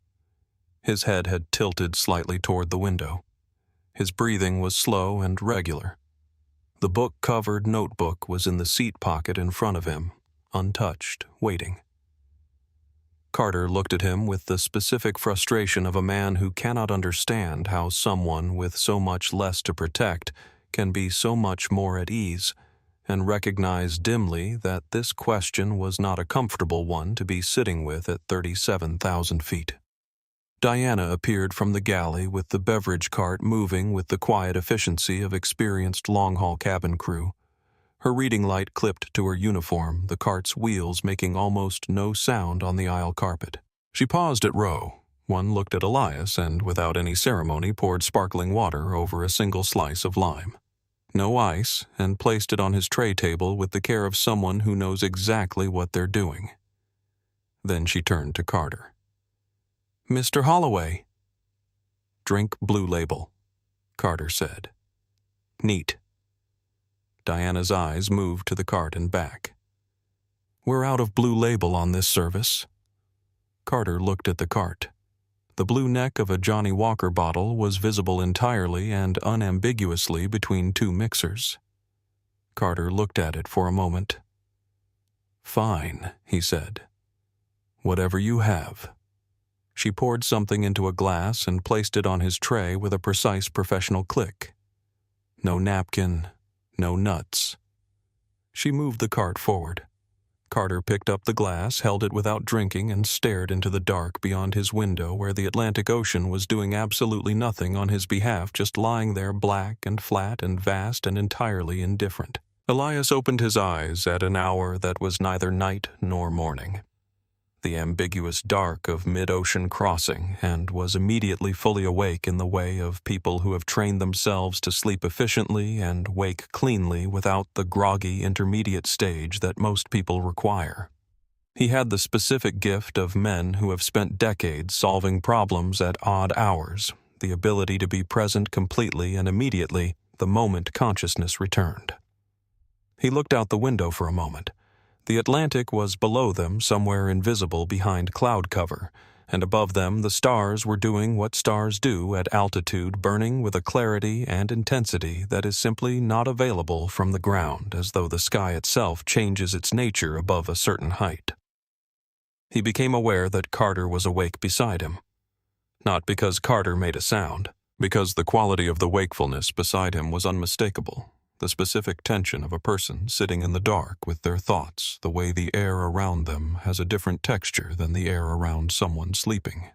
His head had tilted slightly toward the window. His breathing was slow and regular. The book-covered notebook was in the seat pocket in front of him, untouched, waiting. Carter looked at him with the specific frustration of a man who cannot understand how someone with so much less to protect can be so much more at ease, and recognized dimly that this question was not a comfortable one to be sitting with at 37,000 feet. Diana appeared from the galley with the beverage cart moving with the quiet efficiency of experienced long-haul cabin crew. Her reading light clipped to her uniform, the cart's wheels making almost no sound on the aisle carpet. She paused at row. One looked at Elias and, without any ceremony, poured sparkling water over a single slice of lime. No ice, and placed it on his tray table with the care of someone who knows exactly what they're doing. Then she turned to Carter. "Mr. Holloway." "Drink Blue Label," Carter said. "Neat." Diana's eyes moved to the cart and back. "We're out of Blue Label on this service." Carter looked at the cart. The blue neck of a Johnny Walker bottle was visible entirely and unambiguously between two mixers. Carter looked at it for a moment. "Fine," he said. "Whatever you have." She poured something into a glass and placed it on his tray with a precise professional click. No napkin, no nuts. She moved the cart forward. Carter picked up the glass, held it without drinking, and stared into the dark beyond his window where the Atlantic Ocean was doing absolutely nothing on his behalf, just lying there black and flat and vast and entirely indifferent. Elias opened his eyes at an hour that was neither night nor morning, the ambiguous dark of mid-ocean crossing, and was immediately fully awake in the way of people who have trained themselves to sleep efficiently and wake cleanly without the groggy intermediate stage that most people require. He had the specific gift of men who have spent decades solving problems at odd hours, the ability to be present completely and immediately the moment consciousness returned. He looked out the window for a moment. The Atlantic was below them, somewhere invisible behind cloud cover, and above them the stars were doing what stars do at altitude, burning with a clarity and intensity that is simply not available from the ground, as though the sky itself changes its nature above a certain height. He became aware that Carter was awake beside him. Not because Carter made a sound, because the quality of the wakefulness beside him was unmistakable. The specific tension of a person sitting in the dark with their thoughts, the way the air around them has a different texture than the air around someone sleeping.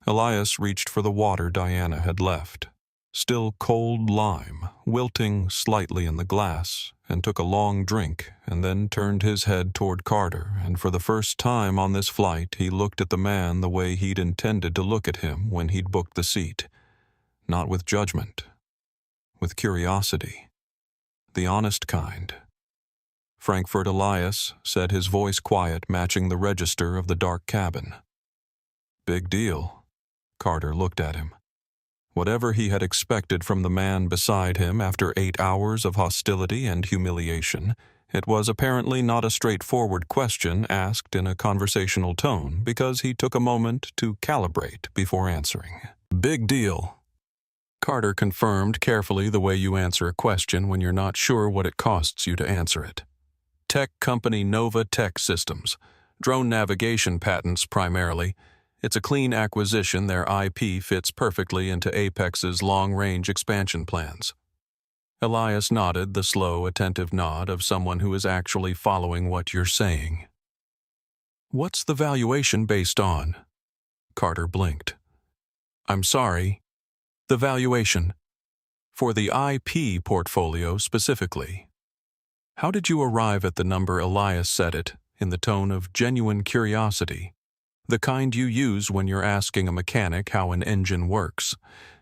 Elias reached for the water Diana had left, still cold lime, wilting slightly in the glass, and took a long drink, and then turned his head toward Carter, and for the first time on this flight he looked at the man the way he'd intended to look at him when he'd booked the seat. Not with judgment, with curiosity. The honest kind. Frankfurt Elias said, his voice quiet, matching the register of the dark cabin. "Big deal." Carter looked at him. Whatever he had expected from the man beside him after 8 hours of hostility and humiliation, it was apparently not a straightforward question asked in a conversational tone, because he took a moment to calibrate before answering. "Big deal." Carter confirmed carefully the way you answer a question when you're not sure what it costs you to answer it. "Tech company Nova Tech Systems. Drone navigation patents primarily. It's a clean acquisition. Their IP fits perfectly into Apex's long-range expansion plans. Elias nodded, the slow, attentive nod of someone who is actually following what you're saying. What's the valuation based on? Carter blinked. I'm sorry. The valuation. For the IP portfolio specifically. How did you arrive at the number? Elias said it, in the tone of genuine curiosity. The kind you use when you're asking a mechanic how an engine works.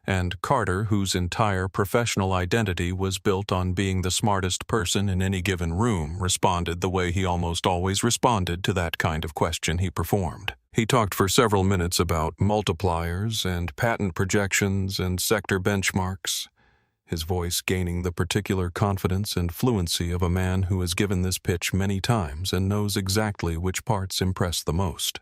And Carter, whose entire professional identity was built on being the smartest person in any given room, responded the way he almost always responded to that kind of question he performed. He talked for several minutes about multipliers and patent projections and sector benchmarks, his voice gaining the particular confidence and fluency of a man who has given this pitch many times and knows exactly which parts impress the most.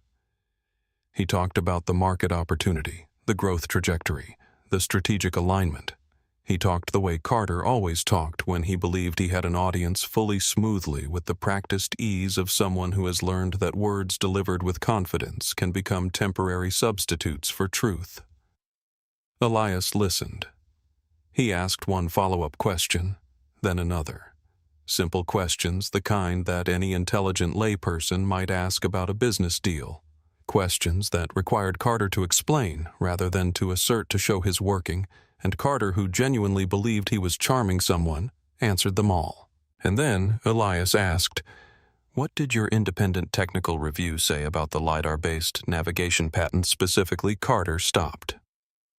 He talked about the market opportunity, the growth trajectory, the strategic alignment. He talked the way Carter always talked when he believed he had an audience, fully smoothly, with the practiced ease of someone who has learned that words delivered with confidence can become temporary substitutes for truth. Elias listened. He asked one follow-up question, then another. Simple questions, the kind that any intelligent layperson might ask about a business deal. Questions that required Carter to explain rather than to assert to show his working, and Carter, who genuinely believed he was charming someone, answered them all. And then Elias asked, "What did your independent technical review say about the LiDAR-based navigation patent specifically?" Carter stopped.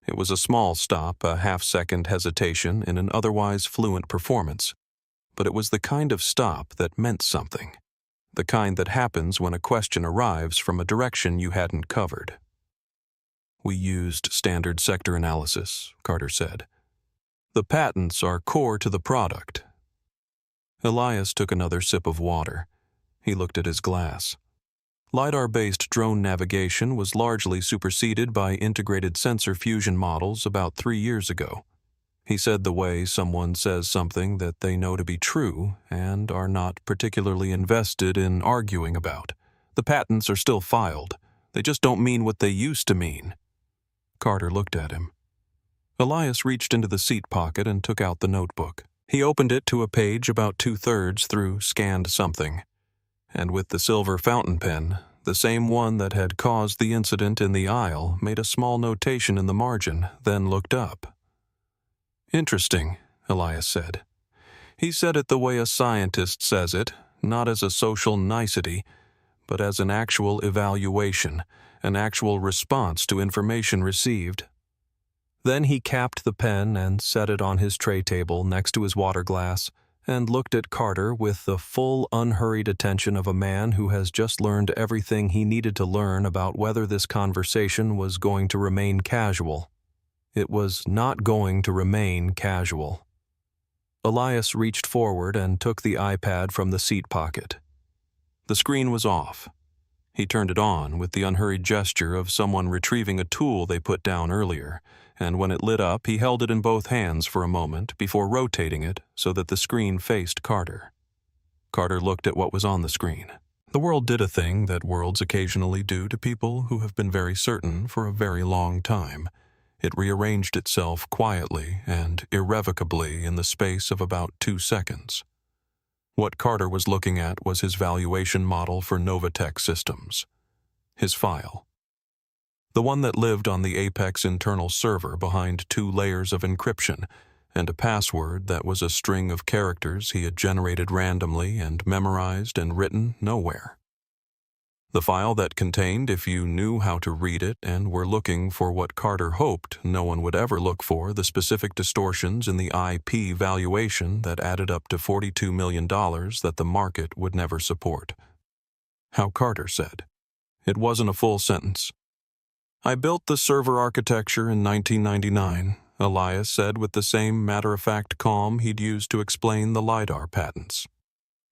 It was a small stop, a half-second hesitation in an otherwise fluent performance, but it was the kind of stop that meant something. The kind that happens when a question arrives from a direction you hadn't covered. We used standard sector analysis, Carter said. The patents are core to the product. Elias took another sip of water. He looked at his glass. LiDAR-based drone navigation was largely superseded by integrated sensor fusion models about 3 years ago. He said the way someone says something that they know to be true and are not particularly invested in arguing about. The patents are still filed. They just don't mean what they used to mean. Carter looked at him. Elias reached into the seat pocket and took out the notebook. He opened it to a page about 2/3 through, scanned something. And with the silver fountain pen, the same one that had caused the incident in the aisle, made a small notation in the margin, then looked up. Interesting, Elias said. He said it the way a scientist says it, not as a social nicety, but as an actual evaluation, an actual response to information received. Then he capped the pen and set it on his tray table next to his water glass and looked at Carter with the full, unhurried attention of a man who has just learned everything he needed to learn about whether this conversation was going to remain casual. It was not going to remain casual. Elias reached forward and took the iPad from the seat pocket. The screen was off. He turned it on with the unhurried gesture of someone retrieving a tool they put down earlier, and when it lit up, he held it in both hands for a moment before rotating it so that the screen faced Carter. Carter looked at what was on the screen. The world did a thing that worlds occasionally do to people who have been very certain for a very long time. It rearranged itself quietly and irrevocably in the space of about 2 seconds. What Carter was looking at was his valuation model for Novatech Systems. His file. The one that lived on the Apex internal server behind 2 layers of encryption and a password that was a string of characters he had generated randomly and memorized and written nowhere. The file that contained, if you knew how to read it and were looking for what Carter hoped no one would ever look for, the specific distortions in the IP valuation that added up to $42 million that the market would never support. How Carter said. It wasn't a full sentence. I built the server architecture in 1999, Elias said with the same matter-of-fact calm he'd used to explain the LiDAR patents.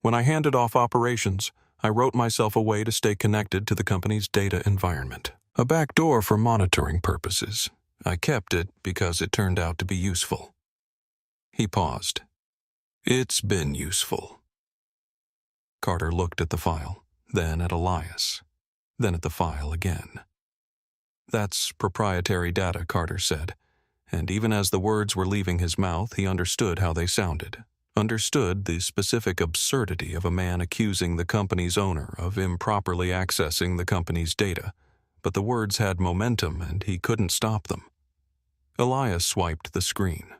When I handed off operations, I wrote myself a way to stay connected to the company's data environment. A backdoor for monitoring purposes. I kept it because it turned out to be useful. He paused. It's been useful. Carter looked at the file. then at Elias, then at the file again. "That's proprietary data," Carter said, and even as the words were leaving his mouth, he understood how they sounded, understood the specific absurdity of a man accusing the company's owner of improperly accessing the company's data, but the words had momentum and he couldn't stop them. Elias swiped the screen.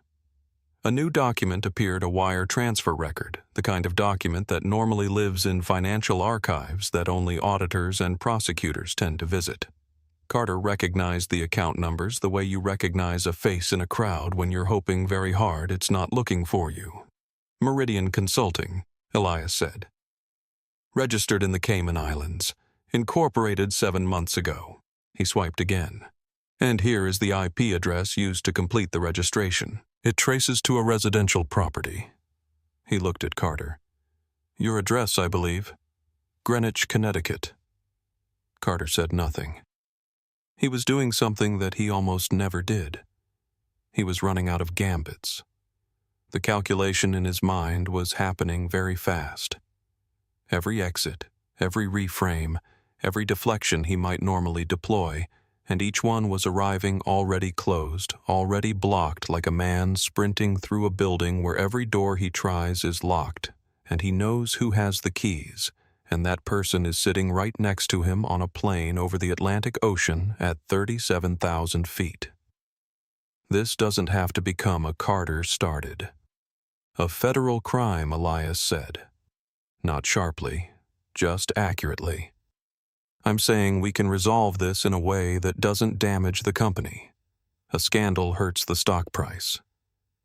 A new document appeared, a wire transfer record, the kind of document that normally lives in financial archives that only auditors and prosecutors tend to visit. Carter recognized the account numbers the way you recognize a face in a crowd when you're hoping very hard it's not looking for you. "Meridian Consulting," Elias said. "Registered in the Cayman Islands. Incorporated 7 months ago." He swiped again. "And here is the IP address used to complete the registration. It traces to a residential property." He looked at Carter. "Your address, I believe. Greenwich, Connecticut." Carter said nothing. He was doing something that he almost never did. He was running out of gambits. The calculation in his mind was happening very fast. Every exit, every reframe, every deflection he might normally deploy, and each one was arriving already closed, already blocked, like a man sprinting through a building where every door he tries is locked, and he knows who has the keys, and that person is sitting right next to him on a plane over the Atlantic Ocean at 37,000 feet. This doesn't have to become a Carter started. "A federal crime," Elias said. Not sharply, just accurately. "I'm saying we can resolve this in a way that doesn't damage the company. A scandal hurts the stock price.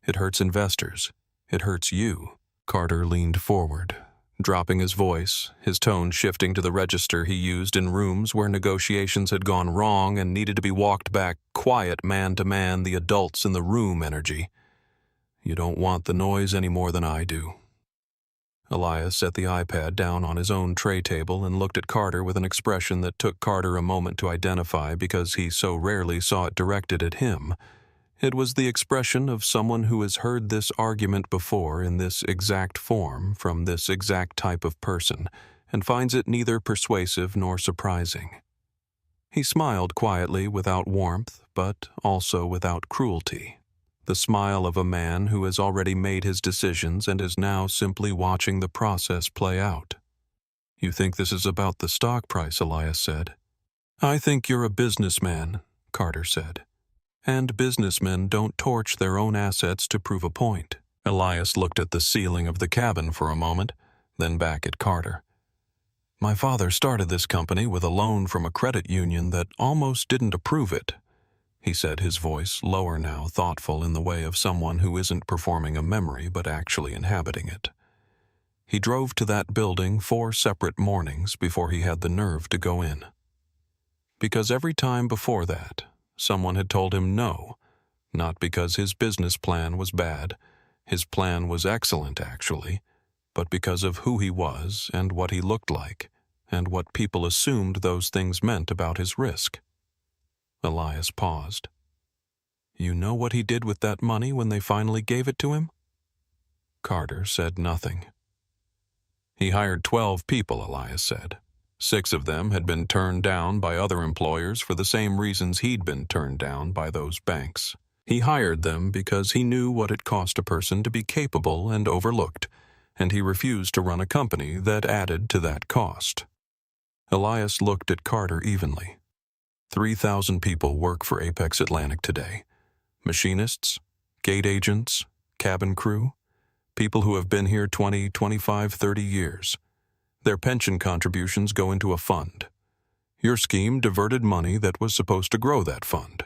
It hurts investors. It hurts you." Carter leaned forward, dropping his voice, his tone shifting to the register he used in rooms where negotiations had gone wrong and needed to be walked back, quiet man-to-man, the adults in the room energy. "You don't want the noise any more than I do." Elias set the iPad down on his own tray table and looked at Carter with an expression that took Carter a moment to identify because he so rarely saw it directed at him. It was the expression of someone who has heard this argument before in this exact form from this exact type of person and finds it neither persuasive nor surprising. He smiled quietly without warmth, but also without cruelty. The smile of a man who has already made his decisions and is now simply watching the process play out. "You think this is about the stock price," Elias said. "I think you're a businessman," Carter said. "And businessmen don't torch their own assets to prove a point." Elias looked at the ceiling of the cabin for a moment, then back at Carter. "My father started this company with a loan from a credit union that almost didn't approve it," he said, his voice lower now, thoughtful in the way of someone who isn't performing a memory but actually inhabiting it. He drove to that building 4 separate mornings before he had the nerve to go in. Because every time before that, someone had told him no, not because his business plan was bad. His plan was excellent, actually, but because of who he was and what he looked like, and what people assumed those things meant about his risk. Elias paused. "You know what he did with that money when they finally gave it to him?" Carter said nothing. "He hired 12 people," Elias said. 6 of them had been turned down by other employers for the same reasons he'd been turned down by those banks. He hired them because he knew what it cost a person to be capable and overlooked, and he refused to run a company that added to that cost. Elias looked at Carter evenly. 3,000 people work for Apex Atlantic today. Machinists, gate agents, cabin crew, people who have been here 20, 25, 30 years. Their pension contributions go into a fund. Your scheme diverted money that was supposed to grow that fund."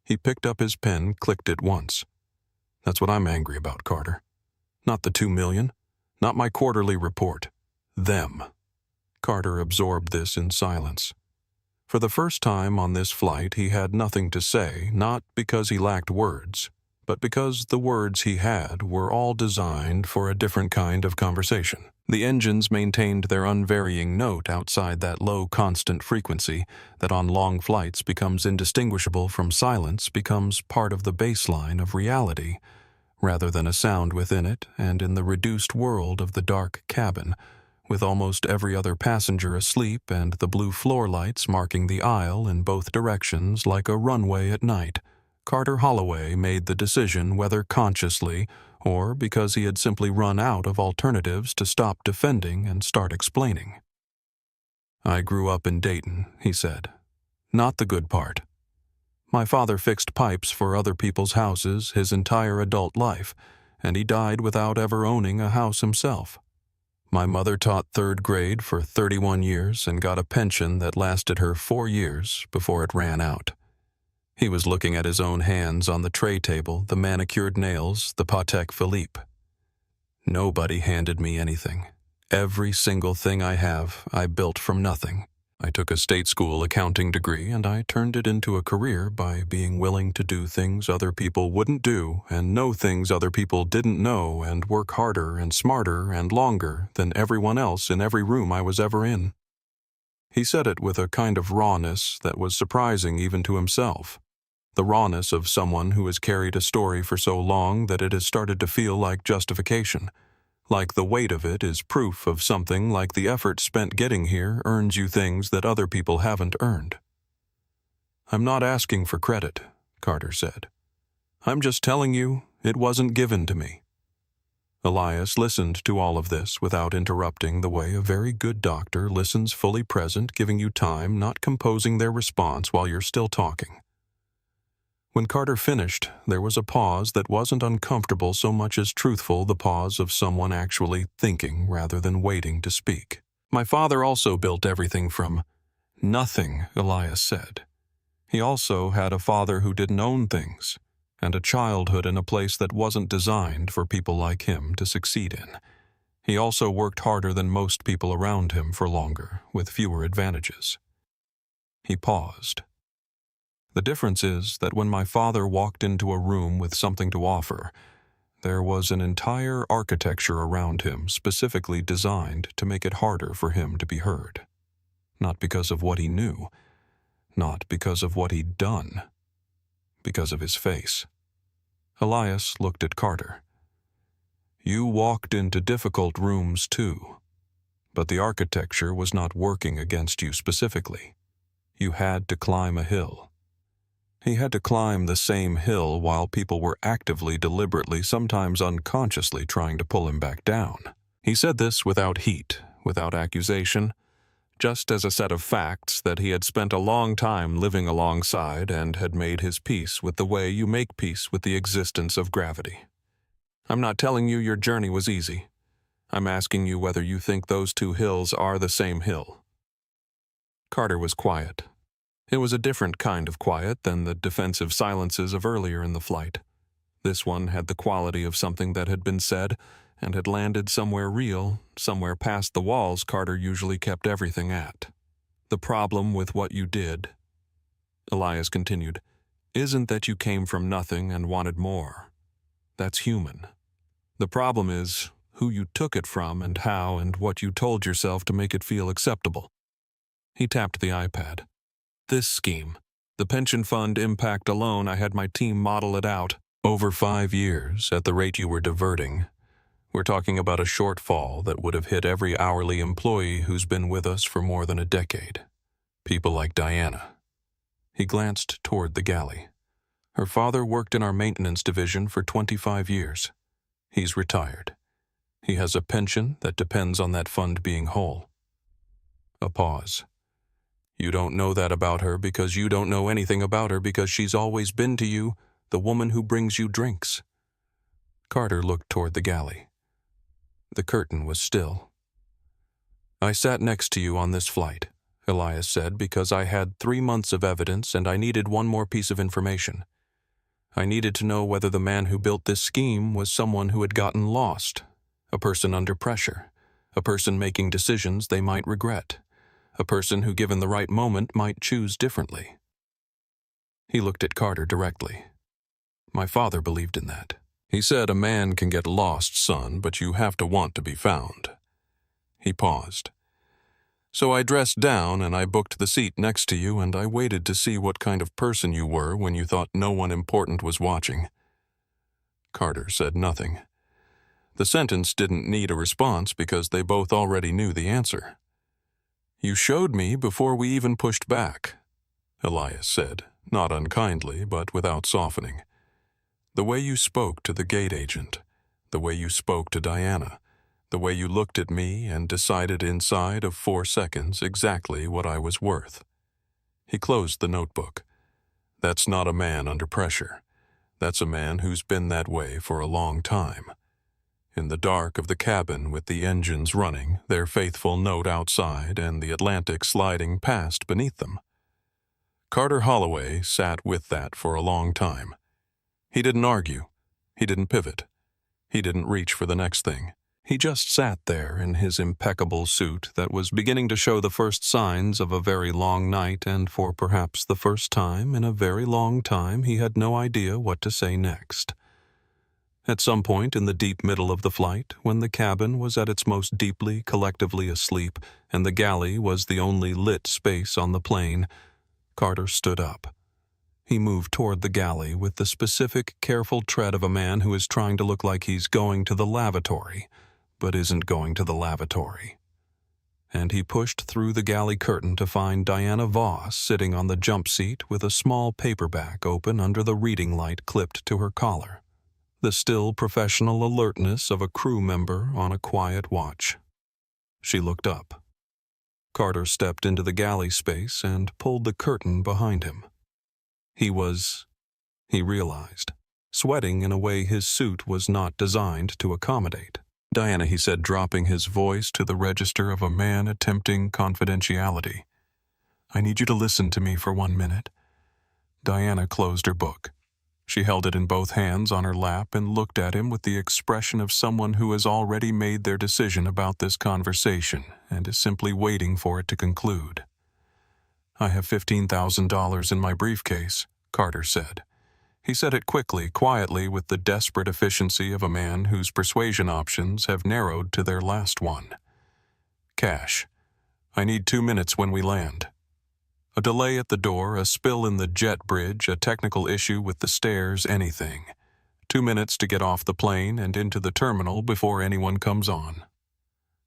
He picked up his pen, clicked it once. "That's what I'm angry about, Carter. Not the $2 million, not my quarterly report. Them." Carter absorbed this in silence. For the first time on this flight, he had nothing to say, not because he lacked words, but because the words he had were all designed for a different kind of conversation. The engines maintained their unvarying note outside that low constant frequency that on long flights becomes indistinguishable from silence, becomes part of the baseline of reality, rather than a sound within it and in the reduced world of the dark cabin, With almost every other passenger asleep and the blue floor lights marking the aisle in both directions like a runway at night, Carter Holloway made the decision, whether consciously or because he had simply run out of alternatives, to stop defending and start explaining. "I grew up in Dayton," he said. "Not the good part. My father fixed pipes for other people's houses his entire adult life, and he died without ever owning a house himself. My mother taught third grade for 31 years and got a pension that lasted her 4 years before it ran out." He was looking at his own hands on the tray table, the manicured nails, the Patek Philippe. "Nobody handed me anything. Every single thing I have, I built from nothing. I took a state school accounting degree and I turned it into a career by being willing to do things other people wouldn't do and know things other people didn't know and work harder and smarter and longer than everyone else in every room I was ever in." He said it with a kind of rawness that was surprising even to himself. The rawness of someone who has carried a story for so long that it has started to feel like justification. Like the weight of it is proof of something, like the effort spent getting here earns you things that other people haven't earned. "I'm not asking for credit," Carter said. "I'm just telling you it wasn't given to me." Elias listened to all of this without interrupting, the way a very good doctor listens, fully present, giving you time, not composing their response while you're still talking. When Carter finished, there was a pause that wasn't uncomfortable so much as truthful, the pause of someone actually thinking rather than waiting to speak. "My father also built everything from nothing," Elias said. "He also had a father who didn't own things, and a childhood in a place that wasn't designed for people like him to succeed in. He also worked harder than most people around him for longer, with fewer advantages." He paused. "The difference is that when my father walked into a room with something to offer, there was an entire architecture around him specifically designed to make it harder for him to be heard. Not because of what he knew, not because of what he'd done, because of his face." Elias looked at Carter. "You walked into difficult rooms too, but the architecture was not working against you specifically. You had to climb a hill. He had to climb the same hill while people were actively, deliberately, sometimes unconsciously trying to pull him back down." He said this without heat, without accusation, just as a set of facts that he had spent a long time living alongside and had made his peace with the way you make peace with the existence of gravity. "I'm not telling you your journey was easy. I'm asking you whether you think those two hills are the same hill." Carter was quiet. It was a different kind of quiet than the defensive silences of earlier in the flight. This one had the quality of something that had been said and had landed somewhere real, somewhere past the walls Carter usually kept everything at. "The problem with what you did," Elias continued, "isn't that you came from nothing and wanted more. That's human. The problem is who you took it from and how and what you told yourself to make it feel acceptable." He tapped the iPad. "This scheme, the pension fund impact alone, I had my team model it out. Over 5 years, at the rate you were diverting, we're talking about a shortfall that would have hit every hourly employee who's been with us for more than a decade. People like Diana." He glanced toward the galley. "Her father worked in our maintenance division for 25 years. He's retired. He has a pension that depends on that fund being whole." A pause. "You don't know that about her because you don't know anything about her because she's always been to you the woman who brings you drinks." Carter looked toward the galley. The curtain was still. "I sat next to you on this flight," Elias said, "because I had 3 months of evidence and I needed one more piece of information. I needed to know whether the man who built this scheme was someone who had gotten lost, a person under pressure, a person making decisions they might regret, a person who, given the right moment, might choose differently." He looked at Carter directly. "My father believed in that. He said, 'A man can get lost, son, but you have to want to be found.'" He paused. "So I dressed down and I booked the seat next to you and I waited to see what kind of person you were when you thought no one important was watching." Carter said nothing. The sentence didn't need a response because they both already knew the answer. "You showed me before we even pushed back," Elias said, not unkindly but without softening. "The way you spoke to the gate agent, the way you spoke to Diana, the way you looked at me and decided inside of 4 seconds exactly what I was worth." He closed the notebook. "That's not a man under pressure. That's a man who's been that way for a long time." In the dark of the cabin with the engines running, their faithful note outside, and the Atlantic sliding past beneath them. Carter Holloway sat with that for a long time. He didn't argue. He didn't pivot. He didn't reach for the next thing. He just sat there in his impeccable suit that was beginning to show the first signs of a very long night, and for perhaps the first time in a very long time he had no idea what to say next. At some point in the deep middle of the flight, when the cabin was at its most deeply collectively asleep and the galley was the only lit space on the plane, Carter stood up. He moved toward the galley with the specific, careful tread of a man who is trying to look like he's going to the lavatory, but isn't going to the lavatory. And he pushed through the galley curtain to find Diana Voss sitting on the jump seat with a small paperback open under the reading light clipped to her collar. The still professional alertness of a crew member on a quiet watch. She looked up. Carter stepped into the galley space and pulled the curtain behind him. He realized, sweating in a way his suit was not designed to accommodate. "Diana," he said, dropping his voice to the register of a man attempting confidentiality. "I need you to listen to me for 1 minute." Diana closed her book. She held it in both hands on her lap and looked at him with the expression of someone who has already made their decision about this conversation and is simply waiting for it to conclude. "I have $15,000 in my briefcase," Carter said. He said it quickly, quietly, with the desperate efficiency of a man whose persuasion options have narrowed to their last one. "Cash. I need 2 minutes when we land. A delay at the door, a spill in the jet bridge, a technical issue with the stairs, anything. 2 minutes to get off the plane and into the terminal before anyone comes on."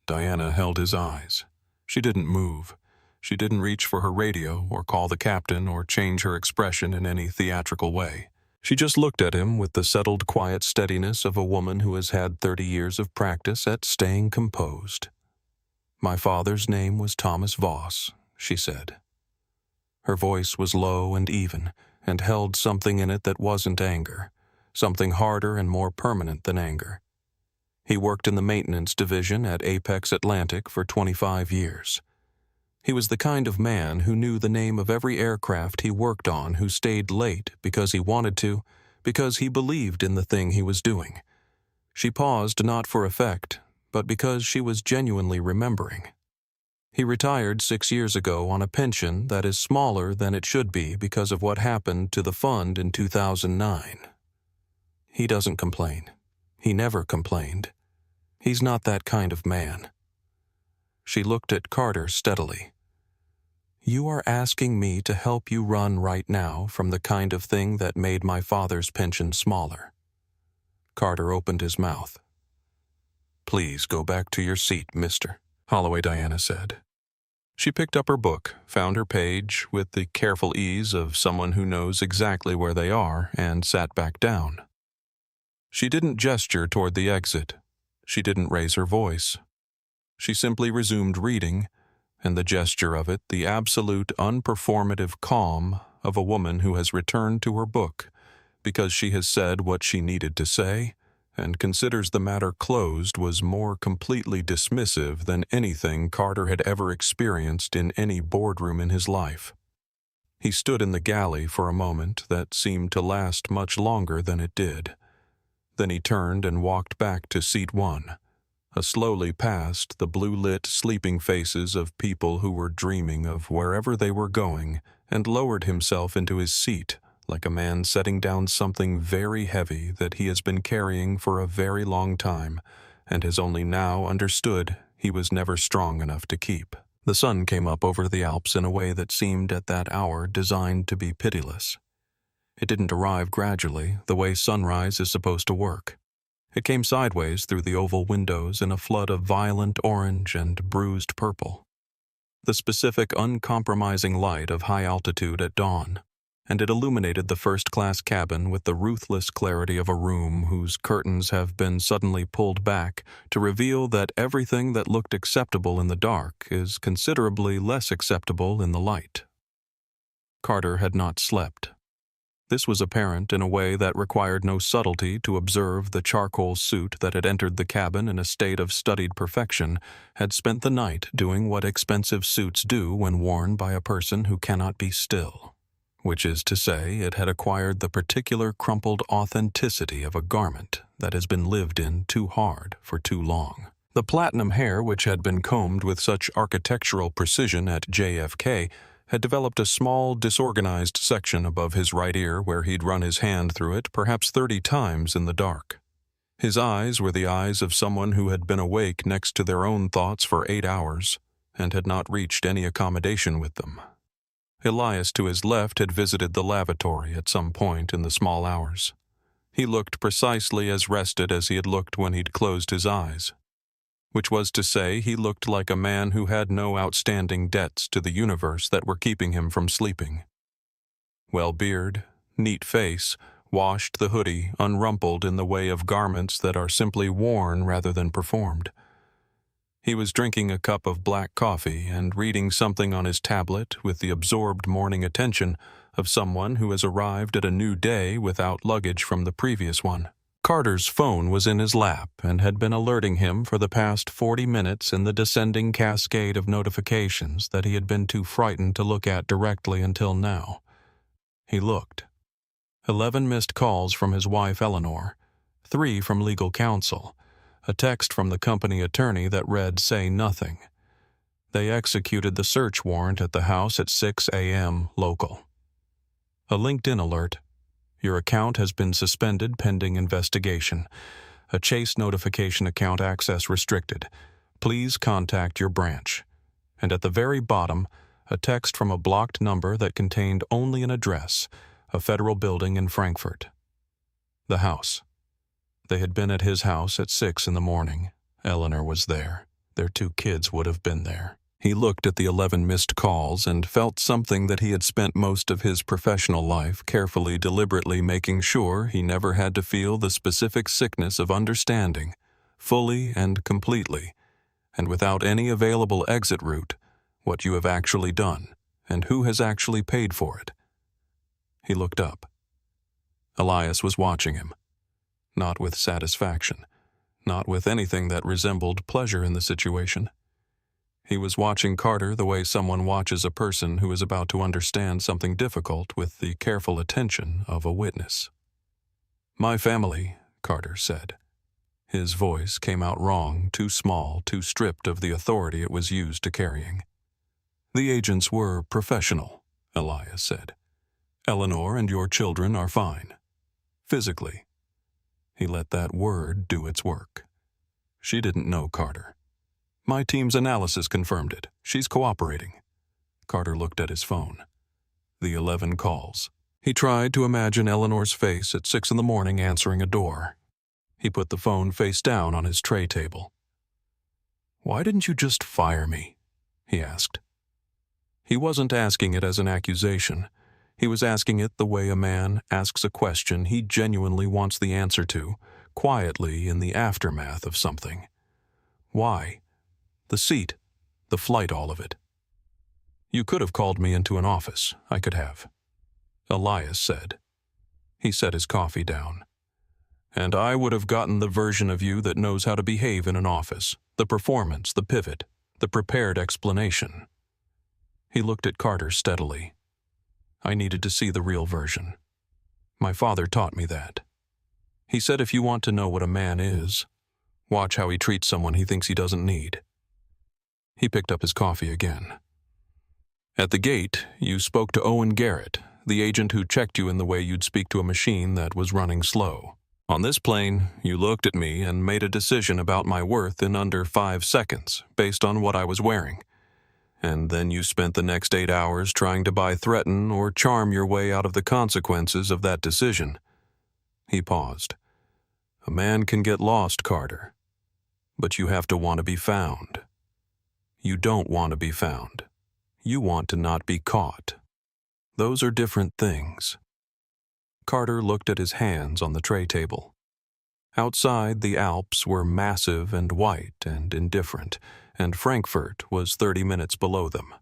Diana held his eyes. She didn't move. She didn't reach for her radio or call the captain or change her expression in any theatrical way. She just looked at him with the settled, quiet steadiness of a woman who has had 30 years of practice at staying composed. "My father's name was Thomas Voss," she said. Her voice was low and even, and held something in it that wasn't anger, something harder and more permanent than anger. He worked in the maintenance division at Apex Atlantic for 25 years. He was the kind of man who knew the name of every aircraft he worked on, who stayed late because he wanted to, because he believed in the thing he was doing. She paused not for effect, but because she was genuinely remembering. He retired 6 years ago on a pension that is smaller than it should be because of what happened to the fund in 2009. He doesn't complain. He never complained. He's not that kind of man. She looked at Carter steadily. "You are asking me to help you run right now from the kind of thing that made my father's pension smaller." Carter opened his mouth. "Please go back to your seat, mister," Holloway, Diana said. She picked up her book, found her page with the careful ease of someone who knows exactly where they are, and sat back down. She didn't gesture toward the exit. She didn't raise her voice. She simply resumed reading, and the gesture of it, the absolute unperformative calm of a woman who has returned to her book because she has said what she needed to say and considers the matter closed, was more completely dismissive than anything Carter had ever experienced in any boardroom in his life. He stood in the galley for a moment that seemed to last much longer than it did. Then he turned and walked back to seat 1, slowly past the blue-lit sleeping faces of people who were dreaming of wherever they were going, and lowered himself into his seat, like a man setting down something very heavy that he has been carrying for a very long time, and has only now understood he was never strong enough to keep. The sun came up over the Alps in a way that seemed at that hour designed to be pitiless. It didn't arrive gradually, the way sunrise is supposed to work. It came sideways through the oval windows in a flood of violent orange and bruised purple. The specific, uncompromising light of high altitude at dawn, and it illuminated the first-class cabin with the ruthless clarity of a room whose curtains have been suddenly pulled back to reveal that everything that looked acceptable in the dark is considerably less acceptable in the light. Carter had not slept. This was apparent in a way that required no subtlety to observe. The charcoal suit that had entered the cabin in a state of studied perfection had spent the night doing what expensive suits do when worn by a person who cannot be still, which is to say, it had acquired the particular crumpled authenticity of a garment that has been lived in too hard for too long. The platinum hair, which had been combed with such architectural precision at JFK, had developed a small, disorganized section above his right ear where he'd run his hand through it perhaps 30 times in the dark. His eyes were the eyes of someone who had been awake next to their own thoughts for 8 hours and had not reached any accommodation with them. Elias to his left had visited the lavatory at some point in the small hours. He looked precisely as rested as he had looked when he'd closed his eyes, which was to say he looked like a man who had no outstanding debts to the universe that were keeping him from sleeping. Well beard, neat face, washed, the hoodie unrumpled in the way of garments that are simply worn rather than performed. He was drinking a cup of black coffee and reading something on his tablet with the absorbed morning attention of someone who has arrived at a new day without luggage from the previous one. Carter's phone was in his lap and had been alerting him for the past 40 minutes in the descending cascade of notifications that he had been too frightened to look at directly until now. He looked. 11 missed calls from his wife Eleanor, 3 from legal counsel, a text from the company attorney that read, "Say nothing." They executed the search warrant at the house at 6 a.m. local. A LinkedIn alert. Your account has been suspended pending investigation. A Chase notification account access restricted. Please contact your branch. And at the very bottom, a text from a blocked number that contained only an address, a federal building in Frankfurt. The house. They had been at his house at 6 in the morning. Eleanor was there. Their 2 kids would have been there. He looked at the 11 missed calls and felt something that he had spent most of his professional life carefully, deliberately making sure he never had to feel the specific sickness of understanding, fully and completely, and without any available exit route, what you have actually done and who has actually paid for it. He looked up. Elias was watching him, not with satisfaction, not with anything that resembled pleasure in the situation. He was watching Carter the way someone watches a person who is about to understand something difficult with the careful attention of a witness. "My family," Carter said. His voice came out wrong, too small, too stripped of the authority it was used to carrying. "The agents were professional," Elias said. "Eleanor and your children are fine. Physically." He let that word do its work. She didn't know Carter. "My team's analysis confirmed it. She's cooperating." Carter looked at his phone. The 11 calls. He tried to imagine Eleanor's face at 6 in the morning answering a door. He put the phone face down on his tray table. "Why didn't you just fire me?" he asked. He wasn't asking it as an accusation. He was asking it the way a man asks a question he genuinely wants the answer to, quietly in the aftermath of something. Why? The seat, the flight, all of it. "You could have called me into an office. I could have," Elias said. He set his coffee down. "And I would have gotten the version of you that knows how to behave in an office, the performance, the pivot, the prepared explanation." He looked at Carter steadily. "I needed to see the real version. My father taught me that. He said if you want to know what a man is, watch how he treats someone he thinks he doesn't need." He picked up his coffee again. "At the gate, you spoke to Owen Garrett, the agent who checked you in the way you'd speak to a machine that was running slow. On this plane, you looked at me and made a decision about my worth in under 5 seconds, based on what I was wearing. And then you spent the next 8 hours trying to buy, threaten, or charm your way out of the consequences of that decision." He paused. A man can get lost, Carter, but you have to want to be found. You don't want to be found. You want to not be caught. Those are different things. Carter looked at his hands on the tray table. Outside, the Alps were massive and white and indifferent, and Frankfurt was 30 minutes below them.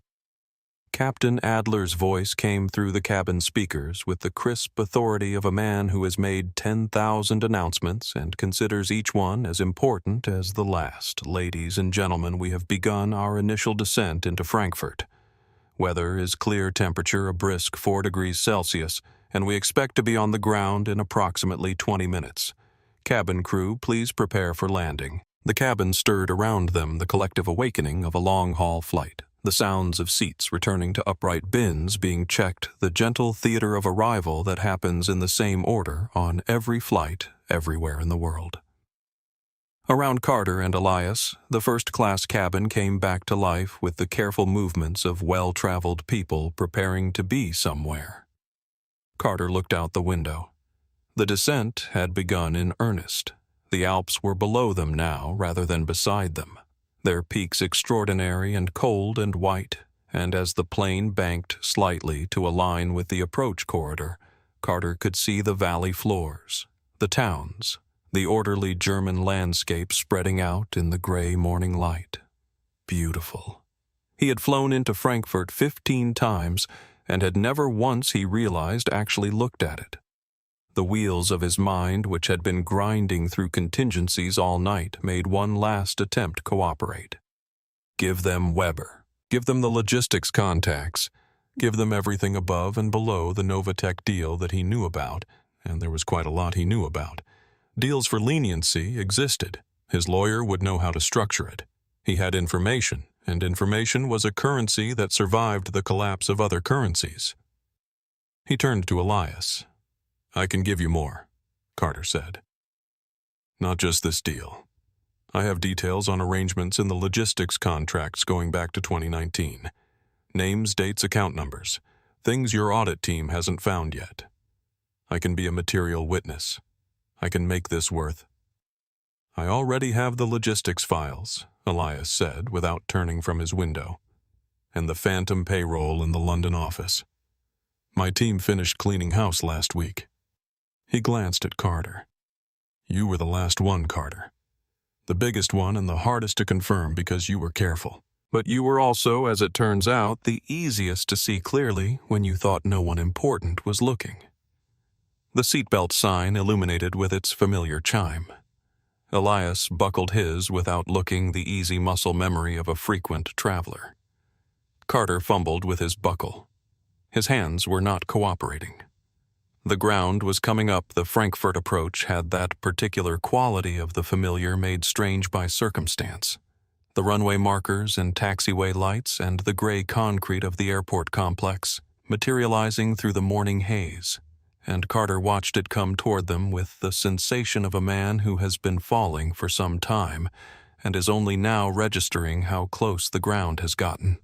Captain Adler's voice came through the cabin speakers with the crisp authority of a man who has made 10,000 announcements and considers each one as important as the last. Ladies and gentlemen, we have begun our initial descent into Frankfurt. Weather is clear temperature, a brisk 4 degrees Celsius, and we expect to be on the ground in approximately 20 minutes. Cabin crew, please prepare for landing. The cabin stirred around them, the collective awakening of a long-haul flight. The sounds of seats returning to upright bins being checked, the gentle theater of arrival that happens in the same order on every flight everywhere in the world. Around Carter and Elias, the first-class cabin came back to life with the careful movements of well-traveled people preparing to be somewhere. Carter looked out the window. The descent had begun in earnest. The Alps were below them now rather than beside them, their peaks extraordinary and cold and white, and as the plane banked slightly to align with the approach corridor, Carter could see the valley floors, the towns, the orderly German landscape spreading out in the gray morning light. Beautiful. He had flown into Frankfurt 15 times and had never once, he realized, actually looked at it. The wheels of his mind, which had been grinding through contingencies all night, made one last attempt cooperate. Give them Weber. Give them the logistics contacts. Give them everything above and below the Novatech deal that he knew about, and there was quite a lot he knew about. Deals for leniency existed. His lawyer would know how to structure it. He had information, and information was a currency that survived the collapse of other currencies. He turned to Elias. I can give you more, Carter said. Not just this deal. I have details on arrangements in the logistics contracts going back to 2019. Names, dates, account numbers. Things your audit team hasn't found yet. I can be a material witness. I can make this worth. I already have the logistics files, Elias said without turning from his window, and the phantom payroll in the London office. My team finished cleaning house last week. He glanced at Carter. You were the last one, Carter. The biggest one and the hardest to confirm because you were careful. But you were also, as it turns out, the easiest to see clearly when you thought no one important was looking. The seatbelt sign illuminated with its familiar chime. Elias buckled his without looking, the easy muscle memory of a frequent traveler. Carter fumbled with his buckle. His hands were not cooperating. The ground was coming up. The Frankfurt approach had that particular quality of the familiar made strange by circumstance. The runway markers and taxiway lights and the gray concrete of the airport complex materializing through the morning haze, and Carter watched it come toward them with the sensation of a man who has been falling for some time and is only now registering how close the ground has gotten.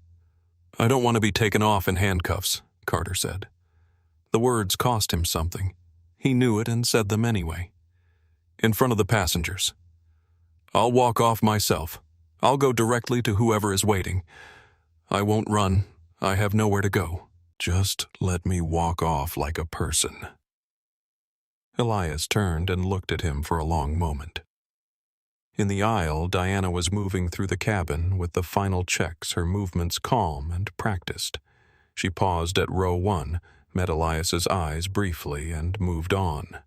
I don't want to be taken off in handcuffs, Carter said. The words cost him something. He knew it and said them anyway. In front of the passengers. I'll walk off myself. I'll go directly to whoever is waiting. I won't run. I have nowhere to go. Just let me walk off like a person. Elias turned and looked at him for a long moment. In the aisle, Diana was moving through the cabin with the final checks, her movements calm and practiced. She paused at row 1, met Elias's eyes briefly, and moved on.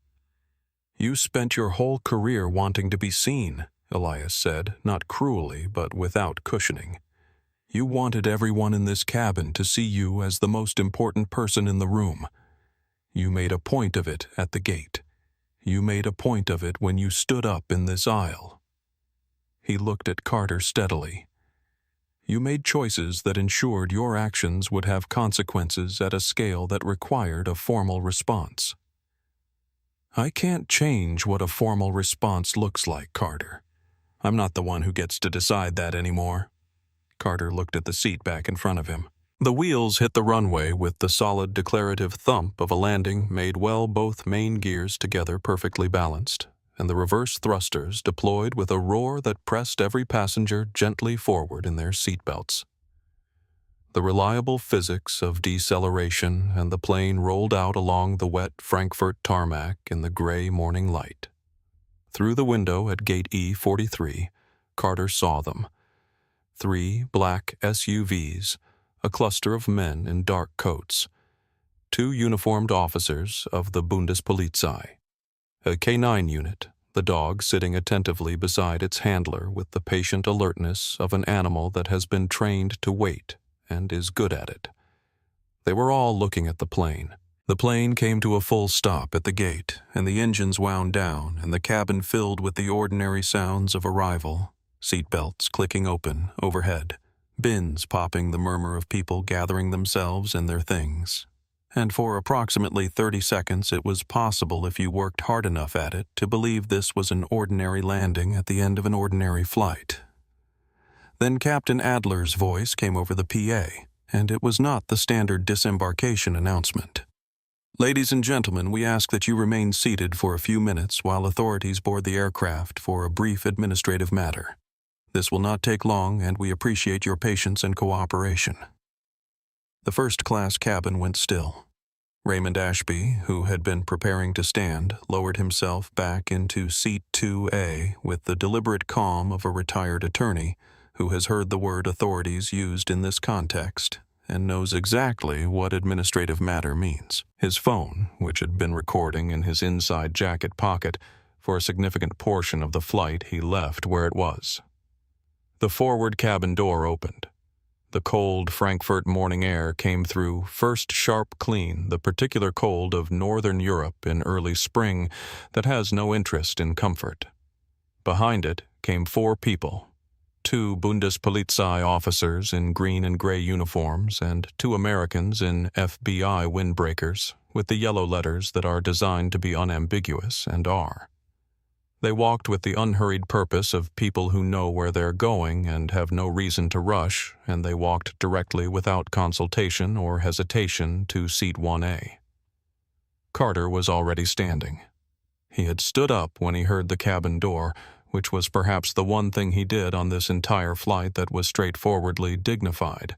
You spent your whole career wanting to be seen, Elias said, not cruelly but without cushioning. You wanted everyone in this cabin to see you as the most important person in the room. You made a point of it at the gate. You made a point of it when you stood up in this aisle. He looked at Carter steadily. You made choices that ensured your actions would have consequences at a scale that required a formal response. I can't change what a formal response looks like, Carter. I'm not the one who gets to decide that anymore. Carter looked at the seat back in front of him. The wheels hit the runway with the solid declarative thump of a landing made well, both main gears together perfectly balanced, and the reverse thrusters deployed with a roar that pressed every passenger gently forward in their seatbelts. The reliable physics of deceleration, and the plane rolled out along the wet Frankfurt tarmac in the gray morning light. Through the window at gate E43, Carter saw them. 3 black SUVs, a cluster of men in dark coats, 2 uniformed officers of the Bundespolizei, a K9 unit, the dog sitting attentively beside its handler with the patient alertness of an animal that has been trained to wait and is good at it. They were all looking at the plane. The plane came to a full stop at the gate, and the engines wound down and the cabin filled with the ordinary sounds of arrival, seatbelts clicking open overhead, bins popping, the murmur of people gathering themselves and their things. And for approximately 30 seconds it was possible, if you worked hard enough at it, to believe this was an ordinary landing at the end of an ordinary flight. Then Captain Adler's voice came over the PA, and it was not the standard disembarkation announcement. "Ladies and gentlemen, we ask that you remain seated for a few minutes while authorities board the aircraft for a brief administrative matter. This will not take long, and we appreciate your patience and cooperation." The first-class cabin went still. Raymond Ashby, who had been preparing to stand, lowered himself back into seat 2A with the deliberate calm of a retired attorney who has heard the word authorities used in this context and knows exactly what administrative matter means. His phone, which had been recording in his inside jacket pocket for a significant portion of the flight, he left where it was. The forward cabin door opened. The cold Frankfurt morning air came through, first sharp clean, the particular cold of northern Europe in early spring that has no interest in comfort. Behind it came 4 people, 2 Bundespolizei officers in green and gray uniforms and 2 Americans in FBI windbreakers with the yellow letters that are designed to be unambiguous and are. They walked with the unhurried purpose of people who know where they're going and have no reason to rush, and they walked directly without consultation or hesitation to seat 1A. Carter was already standing. He had stood up when he heard the cabin door, which was perhaps the one thing he did on this entire flight that was straightforwardly dignified.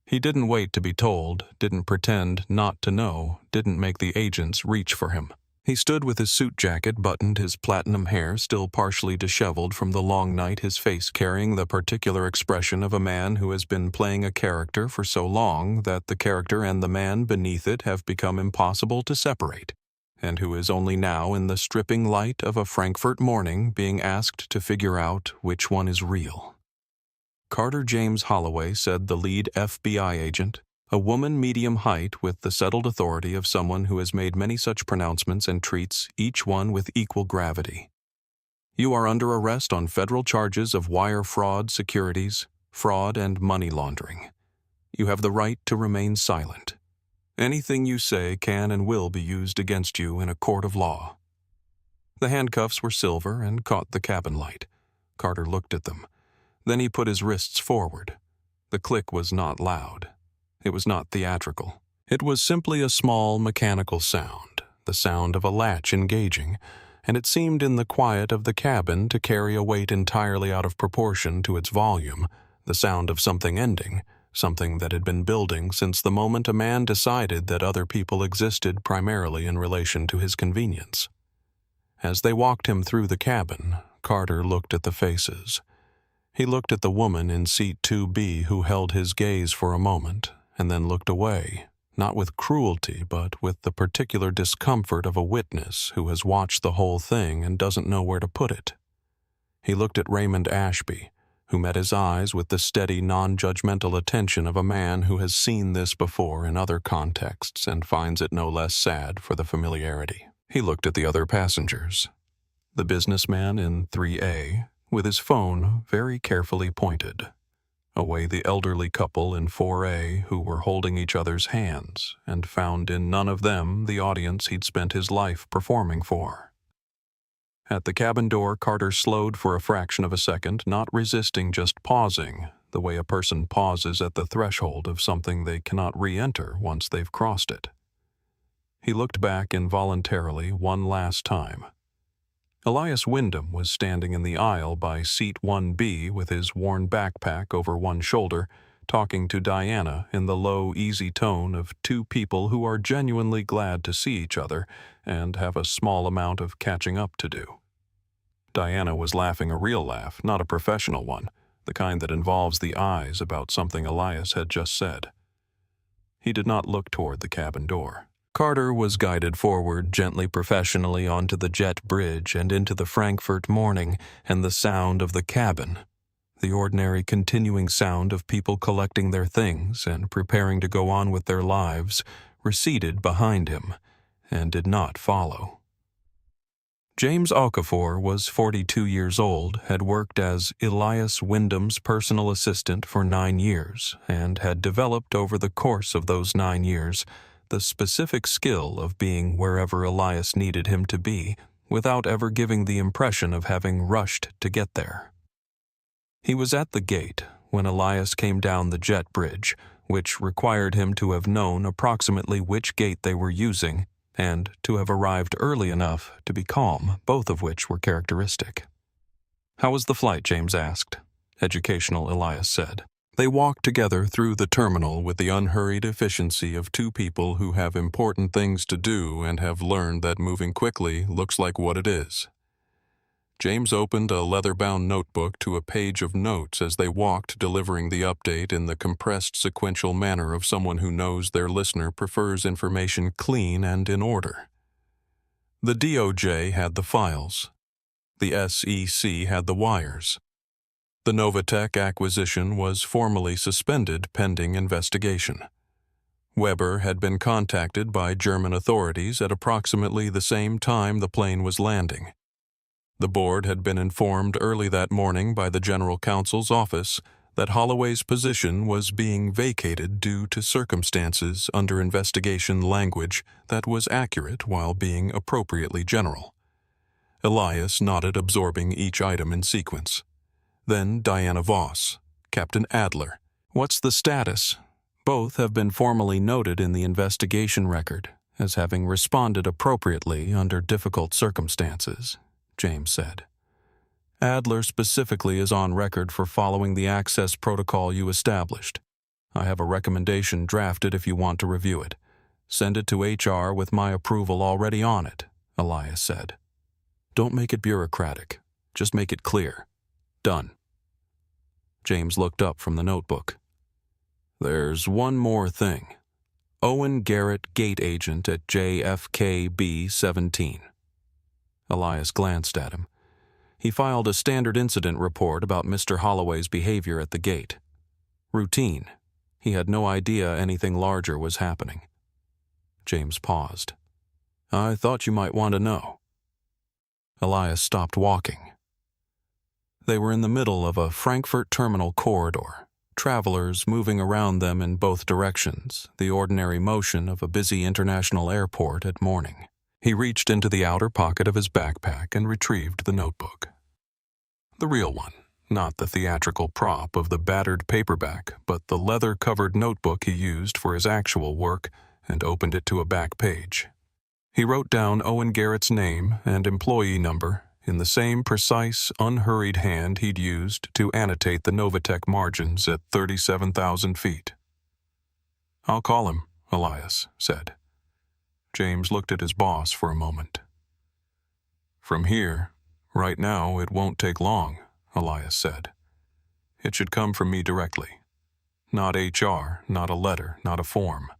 He didn't wait to be told, didn't pretend not to know, didn't make the agents reach for him. He stood with his suit jacket buttoned, his platinum hair still partially disheveled from the long night, his face carrying the particular expression of a man who has been playing a character for so long that the character and the man beneath it have become impossible to separate, and who is only now, in the stripping light of a Frankfurt morning, being asked to figure out which one is real. Carter James Holloway, said the lead FBI agent, a woman medium height with the settled authority of someone who has made many such pronouncements and treats each one with equal gravity. "You are under arrest on federal charges of wire fraud, securities, fraud, and money laundering. You have the right to remain silent. Anything you say can and will be used against you in a court of law." The handcuffs were silver and caught the cabin light. Carter looked at them. Then he put his wrists forward. The click was not loud. It was not theatrical. It was simply a small mechanical sound, the sound of a latch engaging, and it seemed in the quiet of the cabin to carry a weight entirely out of proportion to its volume, the sound of something ending, something that had been building since the moment a man decided that other people existed primarily in relation to his convenience. As they walked him through the cabin, Carter looked at the faces. He looked at the woman in seat 2B who held his gaze for a moment, and then looked away, not with cruelty but with the particular discomfort of a witness who has watched the whole thing and doesn't know where to put it. He looked at Raymond Ashby, who met his eyes with the steady, non-judgmental attention of a man who has seen this before in other contexts and finds it no less sad for the familiarity. He looked at the other passengers. The businessman in 3A, with his phone very carefully pointed. Away the elderly couple in 4A who were holding each other's hands and found in none of them the audience he'd spent his life performing for. At the cabin door, Carter slowed for a fraction of a second, not resisting, just pausing, the way a person pauses at the threshold of something they cannot re-enter once they've crossed it. He looked back involuntarily one last time. Elias Wyndham was standing in the aisle by seat 1B with his worn backpack over one shoulder, talking to Diana in the low, easy tone of two people who are genuinely glad to see each other and have a small amount of catching up to do. Diana was laughing a real laugh, not a professional one, the kind that involves the eyes about something Elias had just said. He did not look toward the cabin door. Carter was guided forward gently professionally onto the jet bridge and into the Frankfurt morning and the sound of the cabin, the ordinary continuing sound of people collecting their things and preparing to go on with their lives, receded behind him and did not follow. James Okafor was 42 years old, had worked as Elias Wyndham's personal assistant for 9 years, and had developed over the course of those 9 years the specific skill of being wherever Elias needed him to be, without ever giving the impression of having rushed to get there. He was at the gate when Elias came down the jet bridge, which required him to have known approximately which gate they were using, and to have arrived early enough to be calm, both of which were characteristic. "How was the flight?" James asked. Educational Elias said. They walked together through the terminal with the unhurried efficiency of two people who have important things to do and have learned that moving quickly looks like what it is. James opened a leather-bound notebook to a page of notes as they walked, delivering the update in the compressed sequential manner of someone who knows their listener prefers information clean and in order. The DOJ had the files. The SEC had the wires. The Novatech acquisition was formally suspended pending investigation. Weber had been contacted by German authorities at approximately the same time the plane was landing. The board had been informed early that morning by the General Counsel's office that Holloway's position was being vacated due to circumstances under investigation language that was accurate while being appropriately general. Elias nodded, absorbing each item in sequence. Then Diana Voss, Captain Adler. "What's the status?" "Both have been formally noted in the investigation record as having responded appropriately under difficult circumstances," James said. "Adler specifically is on record for following the access protocol you established. I have a recommendation drafted if you want to review it. Send it to HR with my approval already on it," Elias said. "Don't make it bureaucratic. Just make it clear. Done." James looked up from the notebook. "There's one more thing. Owen Garrett, gate agent at JFKB 17. Elias glanced at him. He filed a standard incident report about Mr. Holloway's behavior at the gate. Routine. He had no idea anything larger was happening. James paused. "I thought you might want to know." Elias stopped walking. They were in the middle of a Frankfurt terminal corridor, travelers moving around them in both directions, the ordinary motion of a busy international airport at morning. He reached into the outer pocket of his backpack and retrieved the notebook. The real one, not the theatrical prop of the battered paperback, but the leather-covered notebook he used for his actual work, and opened it to a back page. He wrote down Owen Garrett's name and employee number in the same precise, unhurried hand he'd used to annotate the Novatech margins at 37,000 feet. "I'll call him," Elias said. James looked at his boss for a moment. "From here, right now, it won't take long," Elias said. "It should come from me directly. Not HR, not a letter, not a form."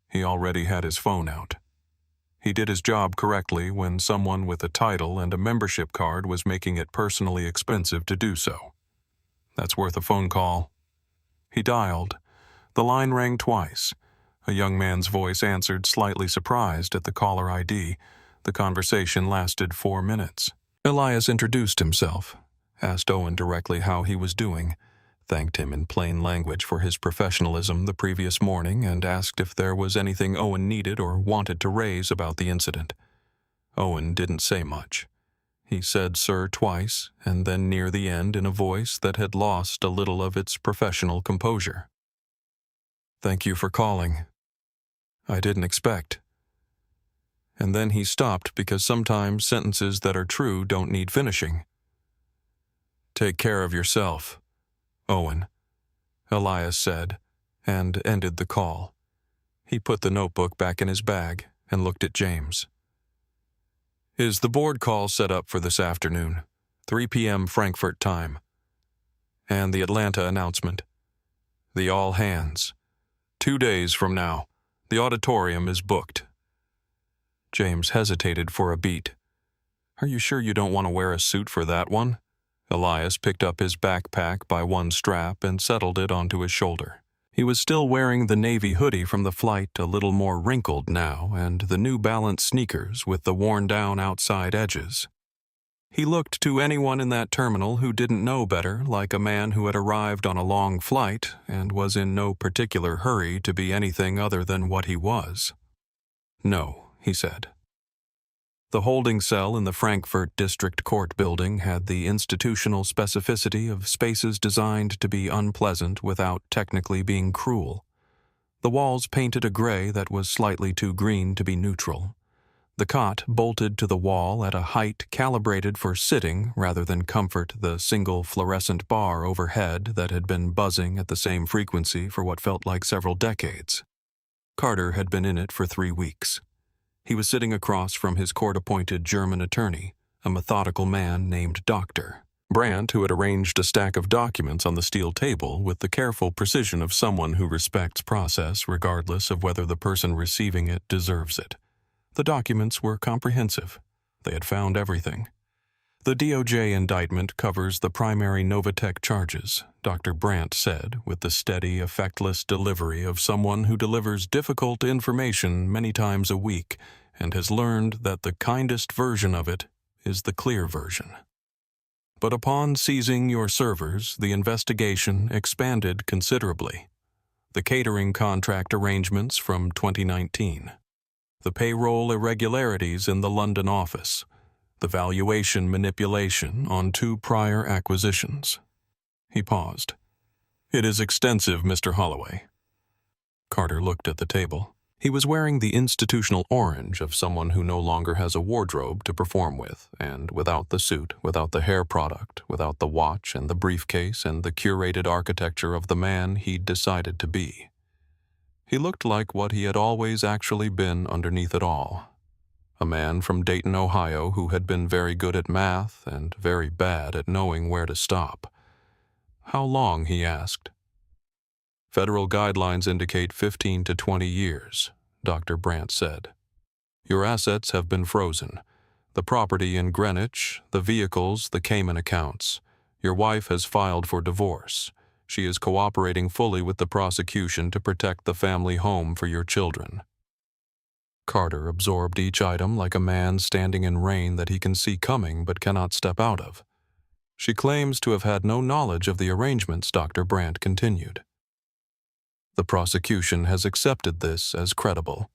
He already had his phone out. He did his job correctly when someone with a title and a membership card was making it personally expensive to do so. "That's worth a phone call." He dialed. The line rang twice. A young man's voice answered, slightly surprised at the caller ID. The conversation lasted 4 minutes. Elias introduced himself, asked Owen directly how he was doing, thanked him in plain language for his professionalism the previous morning, and asked if there was anything Owen needed or wanted to raise about the incident. Owen didn't say much. He said "sir" twice, and then near the end in a voice that had lost a little of its professional composure. "Thank you for calling. I didn't expect." and then he stopped because sometimes sentences that are true don't need finishing. "Take care of yourself, Owen," Elias said, and ended the call. He put the notebook back in his bag and looked at James. "Is the board call set up for this afternoon, 3 p.m. Frankfurt time? And the Atlanta announcement? The all hands. 2 days from now. The auditorium is booked." James hesitated for a beat. "Are you sure you don't want to wear a suit for that one?" Elias picked up his backpack by one strap and settled it onto his shoulder. He was still wearing the navy hoodie from the flight, a little more wrinkled now, and the New Balance sneakers with the worn-down outside edges. He looked to anyone in that terminal who didn't know better like a man who had arrived on a long flight and was in no particular hurry to be anything other than what he was. "No," he said. The holding cell in the Frankfurt District Court building had the institutional specificity of spaces designed to be unpleasant without technically being cruel. The walls painted a gray that was slightly too green to be neutral. The cot bolted to the wall at a height calibrated for sitting rather than comfort the single fluorescent bar overhead that had been buzzing at the same frequency for what felt like several decades. Carter had been in it for 3 weeks. He was sitting across from his court-appointed German attorney, a methodical man named Dr. Brandt, who had arranged a stack of documents on the steel table with the careful precision of someone who respects process regardless of whether the person receiving it deserves it. The documents were comprehensive. They had found everything. "The DOJ indictment covers the primary Novatech charges," Dr. Brandt said, with the steady, effectless delivery of someone who delivers difficult information many times a week and has learned that the kindest version of it is the clear version. "But upon seizing your servers, the investigation expanded considerably. The catering contract arrangements from 2019, the payroll irregularities in the London office, the valuation manipulation on 2 prior acquisitions." He paused. "It is extensive, Mr. Holloway." Carter looked at the table. He was wearing the institutional orange of someone who no longer has a wardrobe to perform with, and without the suit, without the hair product, without the watch and the briefcase and the curated architecture of the man he'd decided to be. He looked like what he had always actually been underneath it all. A man from Dayton, Ohio, who had been very good at math and very bad at knowing where to stop. "How long?" he asked. "Federal guidelines indicate 15 to 20 years, Dr. Brandt said. "Your assets have been frozen. The property in Greenwich, the vehicles, the Cayman accounts. Your wife has filed for divorce. She is cooperating fully with the prosecution to protect the family home for your children." Carter absorbed each item like a man standing in rain that he can see coming but cannot step out of. "She claims to have had no knowledge of the arrangements," Dr. Brandt continued. "The prosecution has accepted this as credible."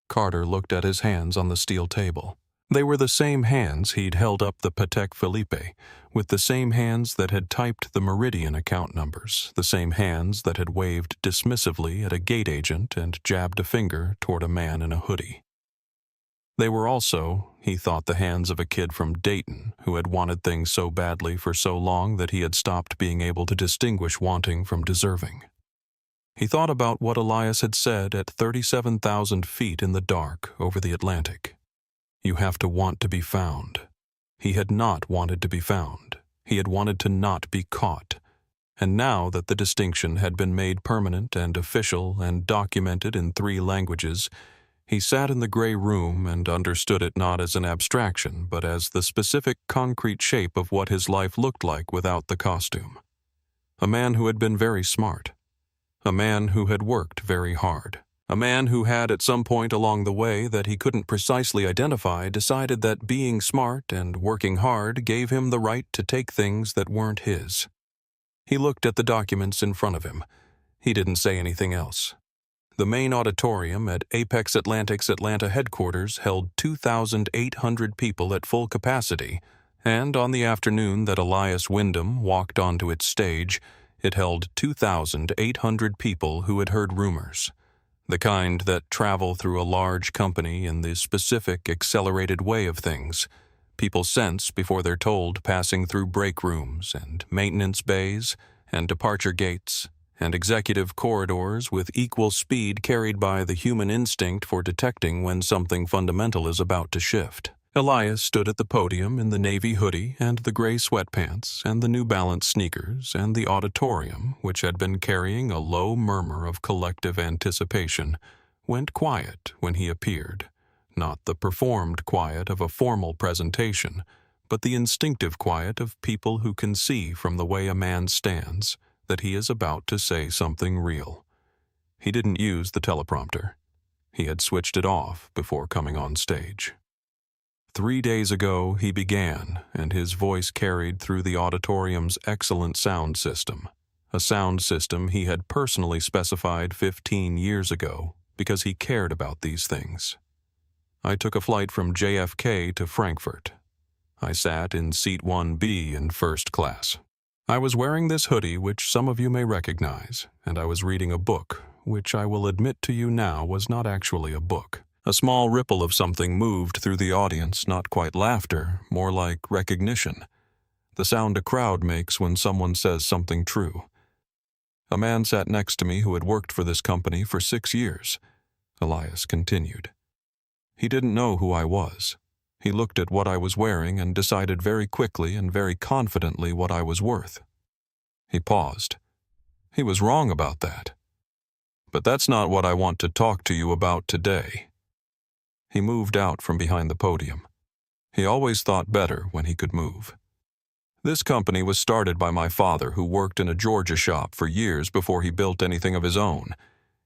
Carter looked at his hands on the steel table. They were the same hands he'd held up the Patek Philippe, with the same hands that had typed the Meridian account numbers, the same hands that had waved dismissively at a gate agent and jabbed a finger toward a man in a hoodie. They were also, he thought, the hands of a kid from Dayton who had wanted things so badly for so long that he had stopped being able to distinguish wanting from deserving. He thought about what Elias had said at 37,000 feet in the dark over the Atlantic. You have to want to be found. He had not wanted to be found. He had wanted to not be caught. And now that the distinction had been made permanent and official and documented in 3 languages, he sat in the gray room and understood it not as an abstraction, but as the specific concrete shape of what his life looked like without the costume. A man who had been very smart. A man who had worked very hard. A man who had, at some point along the way that he couldn't precisely identify, decided that being smart and working hard gave him the right to take things that weren't his. He looked at the documents in front of him. He didn't say anything else. The main auditorium at Apex Atlantic's Atlanta headquarters held 2,800 people at full capacity, and on the afternoon that Elias Wyndham walked onto its stage, it held 2,800 people who had heard rumors. The kind that travel through a large company in the specific, accelerated way of things. People sense before they're told, passing through break rooms and maintenance bays and departure gates and executive corridors with equal speed carried by the human instinct for detecting when something fundamental is about to shift. Elias stood at the podium in the navy hoodie and the gray sweatpants and the New Balance sneakers, and the auditorium, which had been carrying a low murmur of collective anticipation, went quiet when he appeared. Not the performed quiet of a formal presentation, but the instinctive quiet of people who can see from the way a man stands that he is about to say something real. He didn't use the teleprompter. He had switched it off before coming on stage. 3 days ago he began, and his voice carried through the auditorium's excellent sound system, a sound system he had personally specified 15 years ago because he cared about these things. I took a flight from JFK to Frankfurt. I sat in seat 1B in first class. I was wearing this hoodie, which some of you may recognize, and I was reading a book, which I will admit to you now was not actually a book. A small ripple of something moved through the audience, not quite laughter, more like recognition. The sound a crowd makes when someone says something true. A man sat next to me who had worked for this company for 6 years. Elias continued. He didn't know who I was. He looked at what I was wearing and decided very quickly and very confidently what I was worth. He paused. He was wrong about that. But that's not what I want to talk to you about today. He moved out from behind the podium. He always thought better when he could move. This company was started by my father, who worked in a Georgia shop for years before he built anything of his own.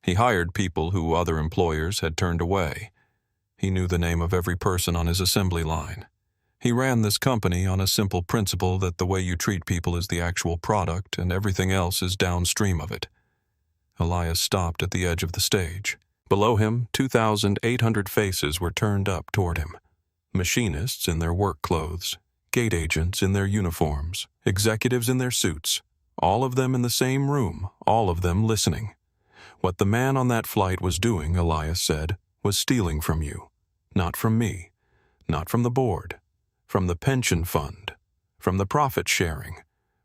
He hired people who other employers had turned away. He knew the name of every person on his assembly line. He ran this company on a simple principle that the way you treat people is the actual product and everything else is downstream of it. Elias stopped at the edge of the stage. Below him, 2,800 faces were turned up toward him. Machinists in their work clothes, gate agents in their uniforms, executives in their suits, all of them in the same room, all of them listening. What the man on that flight was doing, Elias said, was stealing from you. Not from me, not from the board, from the pension fund, from the profit sharing,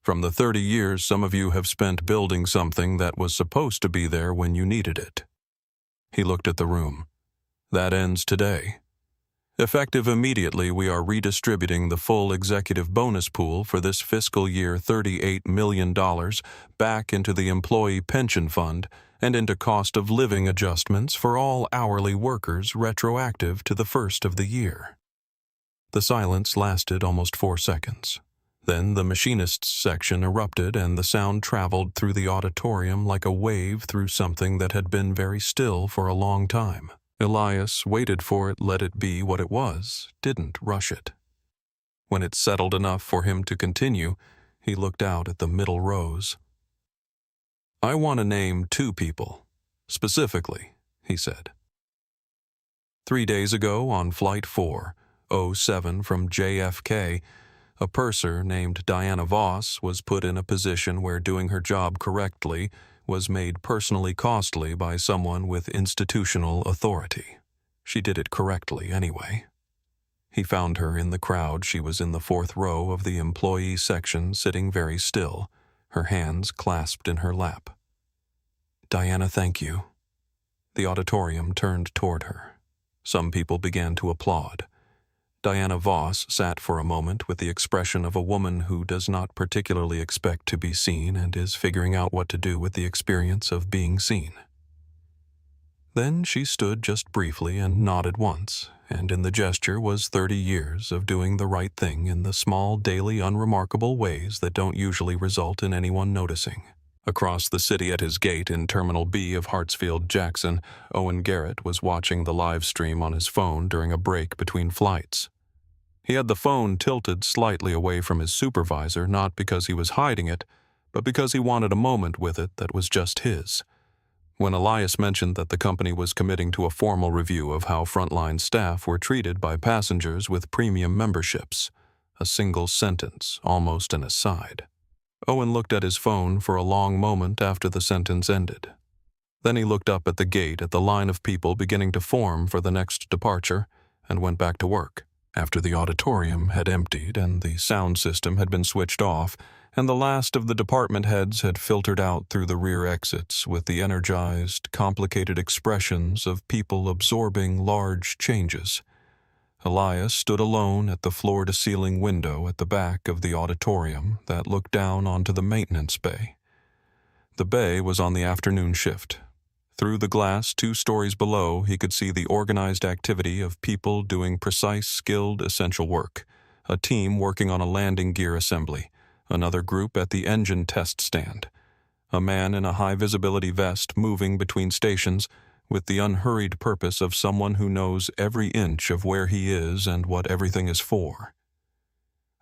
from the 30 years some of you have spent building something that was supposed to be there when you needed it. He looked at the room. That ends today. Effective immediately, we are redistributing the full executive bonus pool for this fiscal year $38 million back into the employee pension fund and into cost of living adjustments for all hourly workers retroactive to the first of the year. The silence lasted almost 4 seconds. Then the machinists section erupted and the sound traveled through the auditorium like a wave through something that had been very still for a long time. Elias waited for it, let it be what it was, didn't rush it. When it settled enough for him to continue, he looked out at the middle rows. I want to name 2 people, specifically, he said. 3 days ago on Flight 407 from JFK, a purser named Diana Voss was put in a position where doing her job correctly was made personally costly by someone with institutional authority. She did it correctly anyway. He found her in the crowd. She was in the 4th row of the employee section, sitting very still, her hands clasped in her lap. Diana, thank you. The auditorium turned toward her. Some people began to applaud. Diana Voss sat for a moment with the expression of a woman who does not particularly expect to be seen and is figuring out what to do with the experience of being seen. Then she stood just briefly and nodded once, and in the gesture was 30 years of doing the right thing in the small, daily, unremarkable ways that don't usually result in anyone noticing. Across the city at his gate in Terminal B of Hartsfield-Jackson, Owen Garrett was watching the live stream on his phone during a break between flights. He had the phone tilted slightly away from his supervisor, not because he was hiding it, but because he wanted a moment with it that was just his. When Elias mentioned that the company was committing to a formal review of how frontline staff were treated by passengers with premium memberships, a single sentence, almost an aside. Owen looked at his phone for a long moment after the sentence ended. Then he looked up at the gate at the line of people beginning to form for the next departure and went back to work. After the auditorium had emptied and the sound system had been switched off, and the last of the department heads had filtered out through the rear exits with the energized, complicated expressions of people absorbing large changes, Elias stood alone at the floor-to-ceiling window at the back of the auditorium that looked down onto the maintenance bay. The bay was on the afternoon shift. Through the glass 2 stories below, he could see the organized activity of people doing precise, skilled, essential work. A team working on a landing gear assembly, another group at the engine test stand, a man in a high-visibility vest moving between stations with the unhurried purpose of someone who knows every inch of where he is and what everything is for.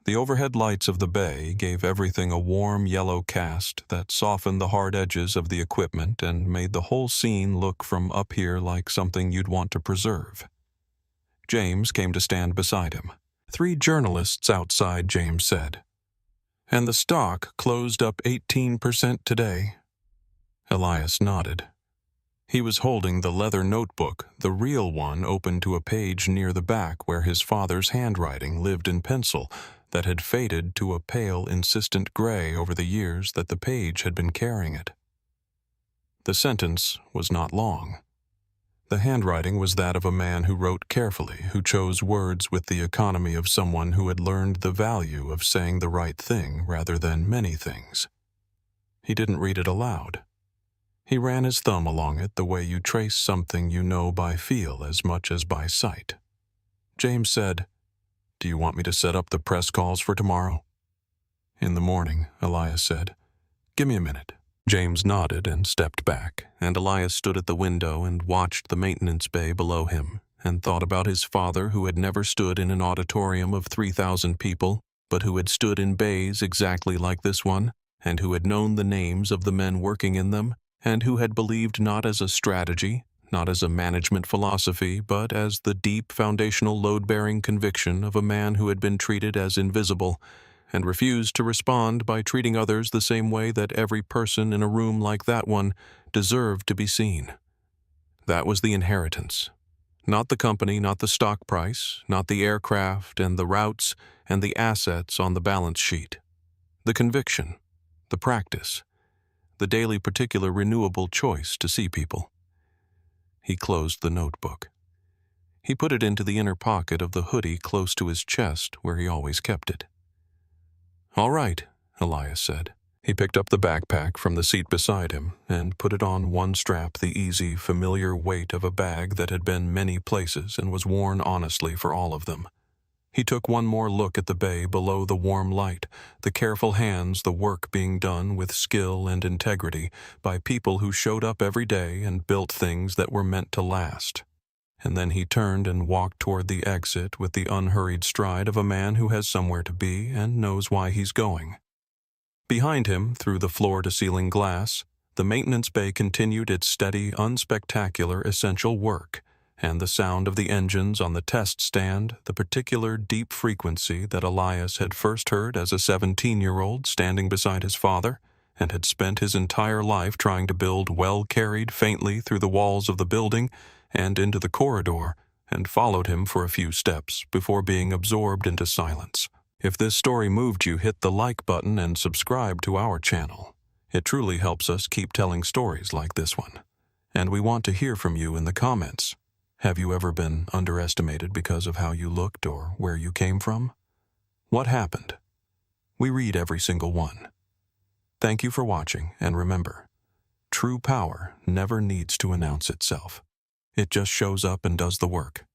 The overhead lights of the bay gave everything a warm yellow cast that softened the hard edges of the equipment and made the whole scene look from up here like something you'd want to preserve. James came to stand beside him. 3 journalists outside, James said. And the stock closed up 18% today. Elias nodded. He was holding the leather notebook, the real one open to a page near the back where his father's handwriting lived in pencil that had faded to a pale, insistent gray over the years that the page had been carrying it. The sentence was not long. The handwriting was that of a man who wrote carefully, who chose words with the economy of someone who had learned the value of saying the right thing rather than many things. He didn't read it aloud. He ran his thumb along it the way you trace something you know by feel as much as by sight. James said, "Do you want me to set up the press calls for tomorrow?" "In the morning," Elias said. "Give me a minute." James nodded and stepped back, and Elias stood at the window and watched the maintenance bay below him, and thought about his father who had never stood in an auditorium of 3,000 people, but who had stood in bays exactly like this one, and who had known the names of the men working in them, and who had believed not as a strategy, not as a management philosophy, but as the deep foundational load-bearing conviction of a man who had been treated as invisible, and refused to respond by treating others the same way that every person in a room like that one deserved to be seen. That was the inheritance. Not the company, not the stock price, not the aircraft and the routes and the assets on the balance sheet. The conviction, the practice, the daily particular renewable choice to see people. He closed the notebook. He put it into the inner pocket of the hoodie close to his chest where he always kept it. "All right," Elias said. He picked up the backpack from the seat beside him and put it on one strap, the easy, familiar weight of a bag that had been many places and was worn honestly for all of them. He took one more look at the bay below the warm light, the careful hands, the work being done with skill and integrity by people who showed up every day and built things that were meant to last. And then he turned and walked toward the exit with the unhurried stride of a man who has somewhere to be and knows why he's going. Behind him, through the floor-to-ceiling glass, the maintenance bay continued its steady, unspectacular, essential work, and the sound of the engines on the test stand, the particular deep frequency that Elias had first heard as a 17-year-old standing beside his father, and had spent his entire life trying to build well carried faintly through the walls of the building and into the corridor, and followed him for a few steps before being absorbed into silence. If this story moved you, hit the like button and subscribe to our channel. It truly helps us keep telling stories like this one. And we want to hear from you in the comments. Have you ever been underestimated because of how you looked or where you came from? What happened? We read every single one. Thank you for watching, and remember, true power never needs to announce itself. It just shows up and does the work.